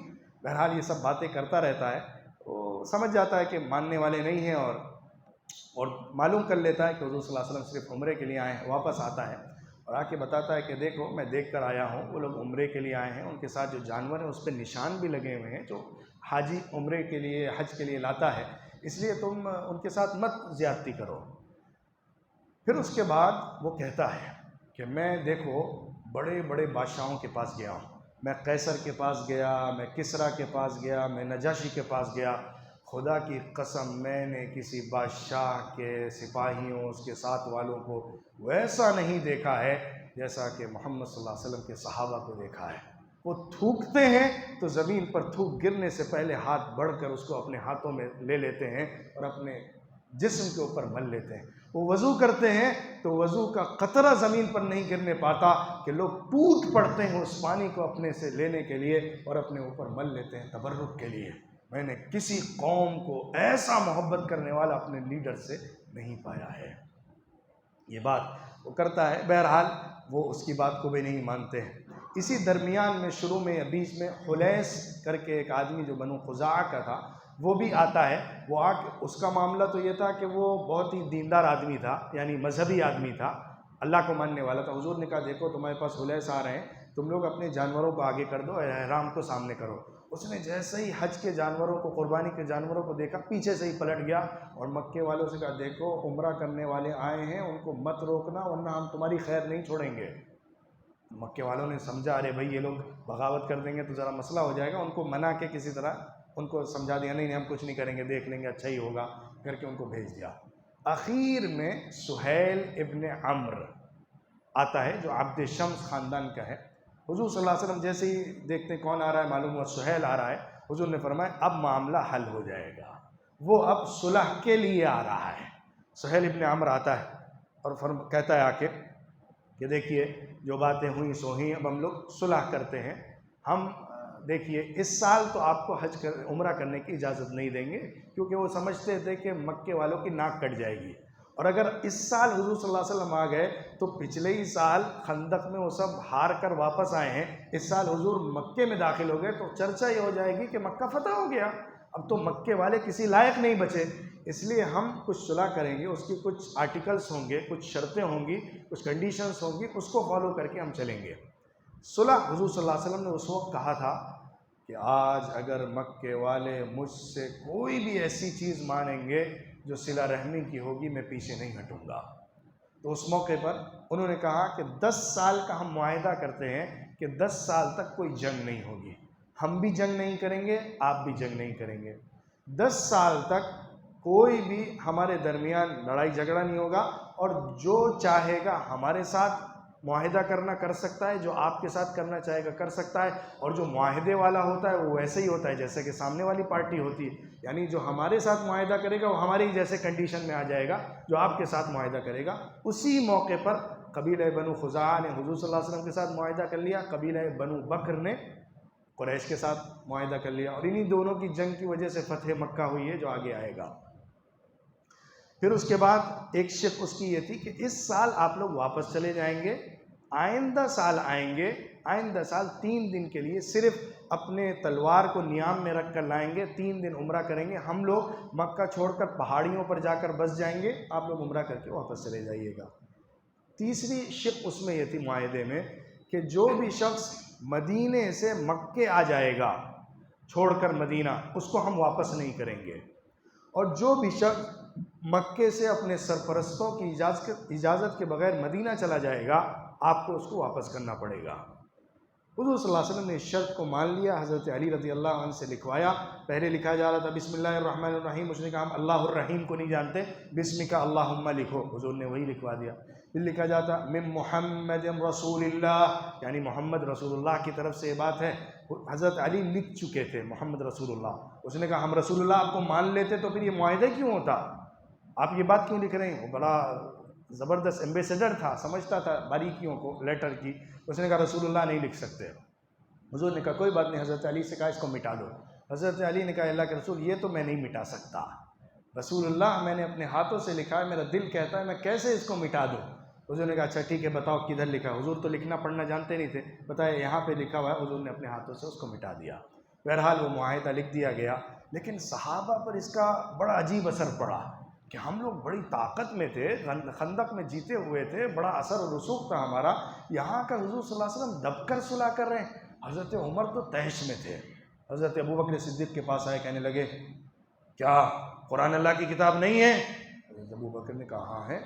بہرحال یہ سب باتیں کرتا رہتا ہے. وہ سمجھ جاتا ہے کہ ماننے والے نہیں ہیں اور معلوم کر لیتا ہے کہ حضور صلی اللہ علیہ وسلم صرف عمرے کے لیے آئے ہیں. واپس آتا ہے. اور آ کے بتاتا ہے کہ دیکھو میں دیکھ کر آیا ہوں، وہ لوگ عمرے کے لیے آئے ہیں، ان کے ساتھ جو جانور ہیں اس پہ نشان بھی لگے ہوئے ہیں جو حاجی عمرے کے لیے حج کے لیے لاتا ہے، اس لیے تم ان کے ساتھ مت زیادتی کرو۔ پھر اس کے بعد وہ کہتا ہے کہ میں دیکھو بڑے بڑے بادشاہوں کے پاس گیا ہوں، میں قیصر کے پاس گیا، میں کسریٰ کے پاس گیا، میں نجاشی کے پاس گیا، خدا کی قسم میں نے کسی بادشاہ کے سپاہیوں اس کے ساتھ والوں کو ویسا نہیں دیکھا ہے جیسا کہ محمد صلی اللہ علیہ وسلم کے صحابہ کو دیکھا ہے۔ وہ تھوکتے ہیں تو زمین پر تھوک گرنے سے پہلے ہاتھ بڑھ کر اس کو اپنے ہاتھوں میں لے لیتے ہیں اور اپنے جسم کے اوپر مل لیتے ہیں۔ وہ وضو کرتے ہیں تو وضو کا قطرہ زمین پر نہیں گرنے پاتا کہ لوگ ٹوٹ پڑتے ہیں اس پانی کو اپنے سے لینے کے لیے اور اپنے اوپر مل لیتے ہیں تبرک کے لیے۔ میں نے کسی قوم کو ایسا محبت کرنے والا اپنے لیڈر سے نہیں پایا ہے۔ یہ بات وہ کرتا ہے، بہرحال وہ اس کی بات کو بھی نہیں مانتے ہیں۔ اسی درمیان میں شروع میں یا بیچ میں حلیس کر کے ایک آدمی جو بنو خزاعہ کا تھا وہ بھی آتا ہے۔ وہ آ کے اس کا معاملہ تو یہ تھا کہ وہ بہت ہی دیندار آدمی تھا، یعنی مذہبی آدمی تھا، اللہ کو ماننے والا تھا۔ حضور نے کہا دیکھو تمہارے پاس حلیس آ رہے ہیں، تم لوگ اپنے جانوروں کو آگے کر دو، احرام کو سامنے کرو۔ اس نے جیسے ہی حج کے جانوروں کو، قربانی کے جانوروں کو دیکھا، پیچھے سے ہی پلٹ گیا اور مکے والوں سے کہا دیکھو عمرہ کرنے والے آئے ہیں، ان کو مت روکنا ورنہ ہم تمہاری خیر نہیں چھوڑیں گے۔ مکے والوں نے سمجھا ارے بھائی یہ لوگ بغاوت کر دیں گے تو ذرا مسئلہ ہو جائے گا، ان کو منع کے کسی طرح ان کو سمجھا دیا، نہیں ہم کچھ نہیں کریں گے، دیکھ لیں گے اچھا ہی ہوگا، کر کے ان کو بھیج دیا۔ آخر میں سہیل ابن عمرو آتا ہے جو عبد شمس خاندان کا ہے۔ حضور صلی اللہ علیہ وسلم جیسے ہی دیکھتے کون آ رہا ہے، معلوم ہوا سہیل آ رہا ہے، حضور نے فرمایا اب معاملہ حل ہو جائے گا، وہ اب صلح کے لیے آ رہا ہے۔ سہیل ابن عمرو آتا ہے اور کہتا ہے آ کے کہ دیکھیے جو باتیں ہوئیں سو ہوئیں، اب ہم لوگ صلح کرتے ہیں۔ ہم دیکھیے اس سال تو آپ کو عمرہ کرنے کی اجازت نہیں دیں گے، کیونکہ وہ سمجھتے تھے کہ مکے والوں کی ناک کٹ جائے گی، اور اگر اس سال حضور صلی اللہ علیہ وسلم آ گئے تو پچھلے ہی سال خندق میں وہ سب ہار کر واپس آئے ہیں، اس سال حضور مکے میں داخل ہو گئے تو چرچا یہ ہو جائے گی کہ مکہ فتح ہو گیا، اب تو مکے والے کسی لائق نہیں بچے، اس لیے ہم کچھ صلح کریں گے، اس کی کچھ آرٹیکلز ہوں گے، کچھ شرطیں ہوں گی، کچھ کنڈیشنز ہوں گی، اس کو فالو کر کے ہم چلیں گے۔ صلح حضور صلی اللہ علیہ وسلم نے اس وقت کہا تھا کہ آج اگر مکے والے مجھ سے کوئی بھی ایسی چیز مانیں گے جو صلہ رحمی کی ہوگی میں پیچھے نہیں ہٹوں گا۔ تو اس موقع پر انہوں نے کہا کہ 10 سال کا ہم معاہدہ کرتے ہیں کہ 10 سال تک کوئی جنگ نہیں ہوگی، ہم بھی جنگ نہیں کریں گے، آپ بھی جنگ نہیں کریں گے، 10 سال تک کوئی بھی ہمارے درمیان لڑائی جھگڑا نہیں ہوگا، اور جو چاہے گا ہمارے ساتھ معاہدہ کرنا کر سکتا ہے، جو آپ کے ساتھ کرنا چاہے گا کر سکتا ہے، اور جو معاہدے والا ہوتا ہے وہ ویسے ہی ہوتا ہے جیسے کہ سامنے والی پارٹی ہوتی ہے، یعنی جو ہمارے ساتھ معاہدہ کرے گا وہ ہمارے ہی جیسے کنڈیشن میں آ جائے گا جو آپ کے ساتھ معاہدہ کرے گا۔ اسی موقع پر قبیلہ بنو خزاعہ نے حضور صلی اللہ علیہ وسلم کے ساتھ معاہدہ کر لیا، قبیلہ بنو بکر نے قریش کے ساتھ معاہدہ کر لیا، اور انہی دونوں کی جنگ کی وجہ سے فتح مکہ ہوئی ہے جو آگے آئے گا۔ پھر اس کے بعد ایک شق اس کی یہ تھی کہ اس سال آپ لوگ واپس چلے جائیں گے، آئندہ سال آئیں گے، آئندہ سال 3 دن کے لیے صرف اپنے تلوار کو نیام میں رکھ کر لائیں گے، 3 دن عمرہ کریں گے، ہم لوگ مکہ چھوڑ کر پہاڑیوں پر جا کر بس جائیں گے، آپ لوگ عمرہ کر کے واپس چلے جائیے گا۔ تیسری شق اس میں یہ تھی معاہدے میں کہ جو بھی شخص مدینے سے مکے آ جائے گا چھوڑ کر مدینہ، اس کو ہم واپس نہیں کریں گے، اور جو بھی شخص مکے سے اپنے سرپرستوں کی اجازت کے بغیر مدینہ چلا جائے گا آپ کو اس کو واپس کرنا پڑے گا۔ حضور صلی اللہ علیہ وسلم نے اس شرط کو مان لیا، حضرت علی رضی اللہ عنہ سے لکھوایا، پہلے لکھا جا رہا تھا بسم اللہ الرحمن الرحیم، اس نے کہا ہم اللہ الرحیم کو نہیں جانتے، بسم کا اللہم لکھو، حضور نے وہی لکھوا دیا۔ پھر لکھا جاتا من محمد رسول اللہ، یعنی محمد رسول اللہ کی طرف سے یہ بات ہے، حضرت علی لکھ چکے تھے محمد رسول اللہ، اس نے کہا ہم رسول اللہ آپ کو مان لیتے تو پھر یہ معاہدہ کیوں ہوتا، آپ یہ بات کیوں لکھ رہے ہیں؟ وہ بڑا زبردست ایمبیسیڈر تھا، سمجھتا تھا باریکیوں کو لیٹر کی، اس نے کہا رسول اللہ نہیں لکھ سکتے۔ حضور نے کہا کوئی بات نہیں، حضرت علی سے کہا اس کو مٹا دو، حضرت علی نے کہا اللہ کے رسول یہ تو میں نہیں مٹا سکتا، رسول اللہ میں نے اپنے ہاتھوں سے لکھا ہے، میرا دل کہتا ہے میں کیسے اس کو مٹا دوں؟ حضور نے کہا اچھا ٹھیک ہے بتاؤ کدھر لکھا ہے؟ حضور تو لکھنا پڑھنا جانتے نہیں تھے، بتایا یہاں پہ لکھا ہوا ہے، حضور نے اپنے ہاتھوں سے اس کو مٹا دیا۔ بہرحال وہ معاہدہ لکھ دیا گیا، لیکن صحابہ پر اس کا بڑا عجیب اثر پڑا کہ ہم لوگ بڑی طاقت میں تھے، خندق میں جیتے ہوئے تھے، بڑا اثر و رسوخ تھا ہمارا، یہاں کا حضور صلی اللہ علیہ وسلم دب کر صلح کر رہے ہیں۔ حضرت عمر تو تحش میں تھے، حضرت ابوبکر صدیق کے پاس آئے، کہنے لگے کیا قرآن اللہ کی کتاب نہیں ہے؟ حضرت ابوبکر نے کہا ہاں ہے۔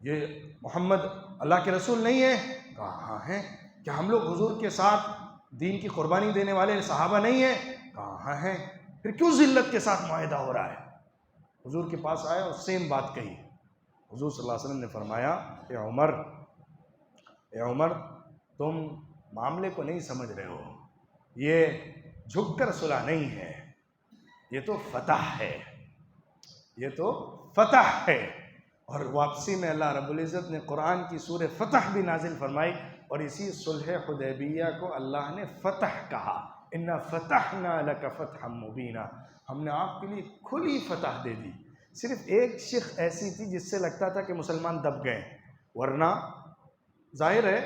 یہ محمد اللہ کے رسول نہیں ہے؟ کہا ہاں ہے۔ کیا ہم لوگ حضور کے ساتھ دین کی قربانی دینے والے صحابہ نہیں ہیں؟ کہا ہاں ہیں۔ پھر کیوں ذلت کے ساتھ معاہدہ ہو رہا ہے؟ حضور کے پاس آیا اور سیم بات کہی۔ حضور صلی اللہ علیہ وسلم نے فرمایا اے عمر تم معاملے کو نہیں سمجھ رہے ہو، یہ جھک کر صلح نہیں ہے، یہ تو فتح ہے، یہ تو فتح ہے۔ اور واپسی میں اللہ رب العزت نے قرآن کی سورہ فتح بھی نازل فرمائی، اور اسی صلح حدیبیہ کو اللہ نے فتح کہا، اِنَّا فَتَحْنَا لَكَ فَتْحًا مُبِينًا، ہم نے آپ کے لیے کھلی فتح دے دی۔ صرف ایک شق ایسی تھی جس سے لگتا تھا کہ مسلمان دب گئے، ورنہ ظاہر ہے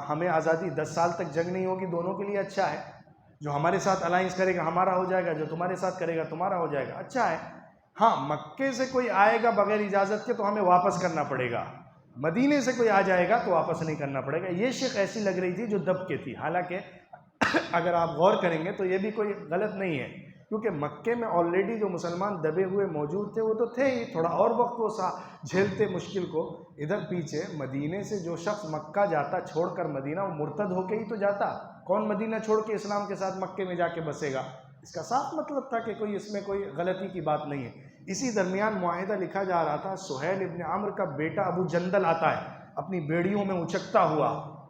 ہمیں آزادی 10 سال تک جنگ نہیں ہوگی، دونوں کے لیے اچھا ہے۔ جو ہمارے ساتھ الائنس کرے گا ہمارا ہو جائے گا، جو تمہارے ساتھ کرے گا تمہارا ہو جائے گا، اچھا ہے۔ ہاں مکے سے کوئی آئے گا بغیر اجازت کے تو ہمیں واپس کرنا پڑے گا، مدینے سے کوئی آ جائے گا تو واپس نہیں کرنا پڑے گا۔ یہ شق ایسی لگ رہی تھی جو دب کے تھی، حالانکہ اگر آپ غور کریں گے تو یہ بھی کوئی غلط نہیں ہے، کیونکہ مکے میں آلریڈی جو مسلمان دبے ہوئے موجود تھے وہ تو تھے ہی، تھوڑا اور وقت وہ جھیلتے مشکل کو۔ ادھر پیچھے مدینے سے جو شخص مکہ جاتا چھوڑ کر مدینہ، وہ مرتد ہو کے ہی تو جاتا، کون مدینہ چھوڑ کے اسلام کے ساتھ مکے میں جا کے بسے گا؟ اس کا صاف مطلب تھا کہ کوئی اس میں کوئی غلطی کی بات نہیں ہے۔ اسی درمیان معاہدہ لکھا جا رہا تھا، سہیل ابن عمرو کا بیٹا ابو جندل آتا ہے اپنی بیڑیوں میں اچکتا ہوا،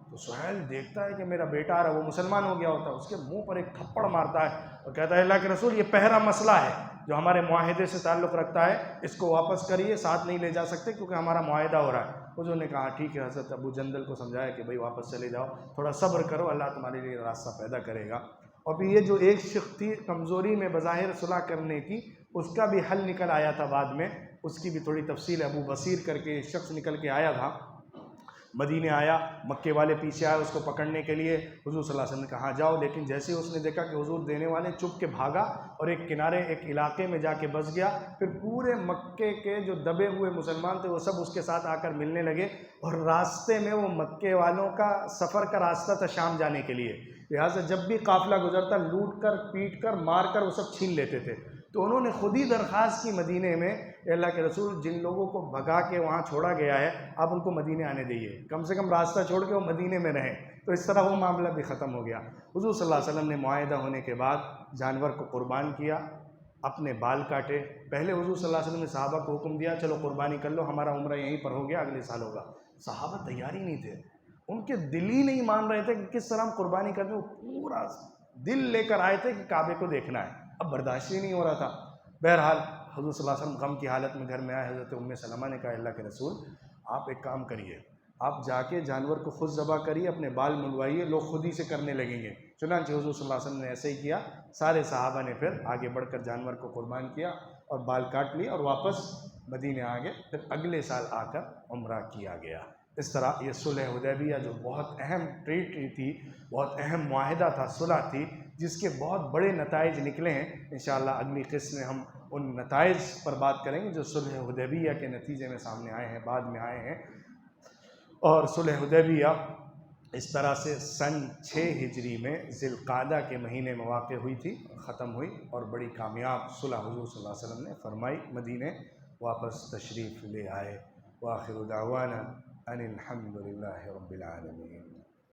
تو سہیل دیکھتا ہے کہ میرا بیٹا آ رہا ہے، وہ مسلمان ہو گیا ہوتا ہے، اس کے منہ پر ایک تھپڑ مارتا ہے اور کہتا ہے اللہ کے رسول یہ پہلا مسئلہ ہے جو ہمارے معاہدے سے تعلق رکھتا ہے، اس کو واپس کریے، ساتھ نہیں لے جا سکتے کیونکہ ہمارا معاہدہ ہو رہا ہے۔ حضور نے کہا ٹھیک ہے، حضرت ابو جندل کو سمجھایا کہ بھائی واپس چلے جاؤ، تھوڑا صبر کرو، اللہ تمہارے لیے راستہ پیدا کرے گا۔ اور پھر یہ جو ایک شق تھی کمزوری میں بظاہر صلح کرنے کی، اس کا بھی حل نکل آیا تھا بعد میں، اس کی بھی تھوڑی تفصیل ابو بصیر کر کے ایک شخص نکل کے آیا تھا، مدینے آیا، مکے والے پیچھے آئے اس کو پکڑنے کے لیے، حضور صلی اللہ علیہ وسلم نے کہا جاؤ، لیکن جیسے اس نے دیکھا کہ حضور دینے والے، چپ کے بھاگا اور ایک کنارے ایک علاقے میں جا کے بس گیا۔ پھر پورے مکے کے جو دبے ہوئے مسلمان تھے وہ سب اس کے ساتھ آ کر ملنے لگے، اور راستے میں وہ مکے والوں کا سفر کا راستہ تھا شام جانے کے لیے، لہٰذا جب بھی قافلہ گزرتا لوٹ کر پیٹ کر مار کر وہ سب چھین لیتے تھے۔ تو انہوں نے خود ہی درخواست کی مدینے میں کہ اللہ کے رسول جن لوگوں کو بھگا کے وہاں چھوڑا گیا ہے آپ ان کو مدینے آنے دئیے، کم سے کم راستہ چھوڑ کے وہ مدینے میں رہیں۔ تو اس طرح وہ معاملہ بھی ختم ہو گیا۔ حضور صلی اللہ علیہ وسلم نے معاہدہ ہونے کے بعد جانور کو قربان کیا، اپنے بال کاٹے۔ پہلے حضور صلی اللہ علیہ وسلم نے صحابہ کو حکم دیا چلو قربانی کر لو، ہمارا عمرہ یہیں پر ہو گیا، اگلے سال ہوگا۔ صحابہ تیار ہی نہیں تھے، ان کے دل ہی نہیں مان رہے تھے کہ کس طرح ہم قربانی کرتے، وہ پورا دل لے کر آئے تھے کہ کعبے کو دیکھنا ہے، اب برداشت ہی نہیں ہو رہا تھا۔ بہرحال حضور صلی اللہ علیہ وسلم غم کی حالت میں گھر میں آئے، حضرت ام سلمہ نے کہا اللہ کے رسول آپ ایک کام کریے، آپ جا کے جانور کو خود ذبح کریے، اپنے بال منڈوائیے، لوگ خود ہی سے کرنے لگیں گے۔ چنانچہ حضور صلی اللہ علیہ وسلم نے ایسے ہی کیا، سارے صحابہ نے پھر آگے بڑھ کر جانور کو قربان کیا اور بال کاٹ لیے اور واپس مدینے آ گئے، پھر اگلے سال آ کر عمرہ کیا گیا۔ اس طرح یہ صلح حدیبیہ جو بہت اہم ٹریٹی تھی، بہت اہم معاہدہ تھا، صلح تھی، جس کے بہت بڑے نتائج نکلے ہیں۔ انشاءاللہ اگلی قسط میں ہم ان نتائج پر بات کریں گے جو صلح حدیبیہ کے نتیجے میں سامنے آئے ہیں، بعد میں آئے ہیں۔ اور صلح حدیبیہ اس طرح سے سن 6 ہجری میں ذی القعدہ کے مہینے میں واقع ہوئی تھی، ختم ہوئی، اور بڑی کامیاب صلح حضور صلی اللہ علیہ وسلم نے فرمائی، مدینے واپس تشریف لے آئے۔ وآخر دعوانا ان الحمد للہ رب العالمین۔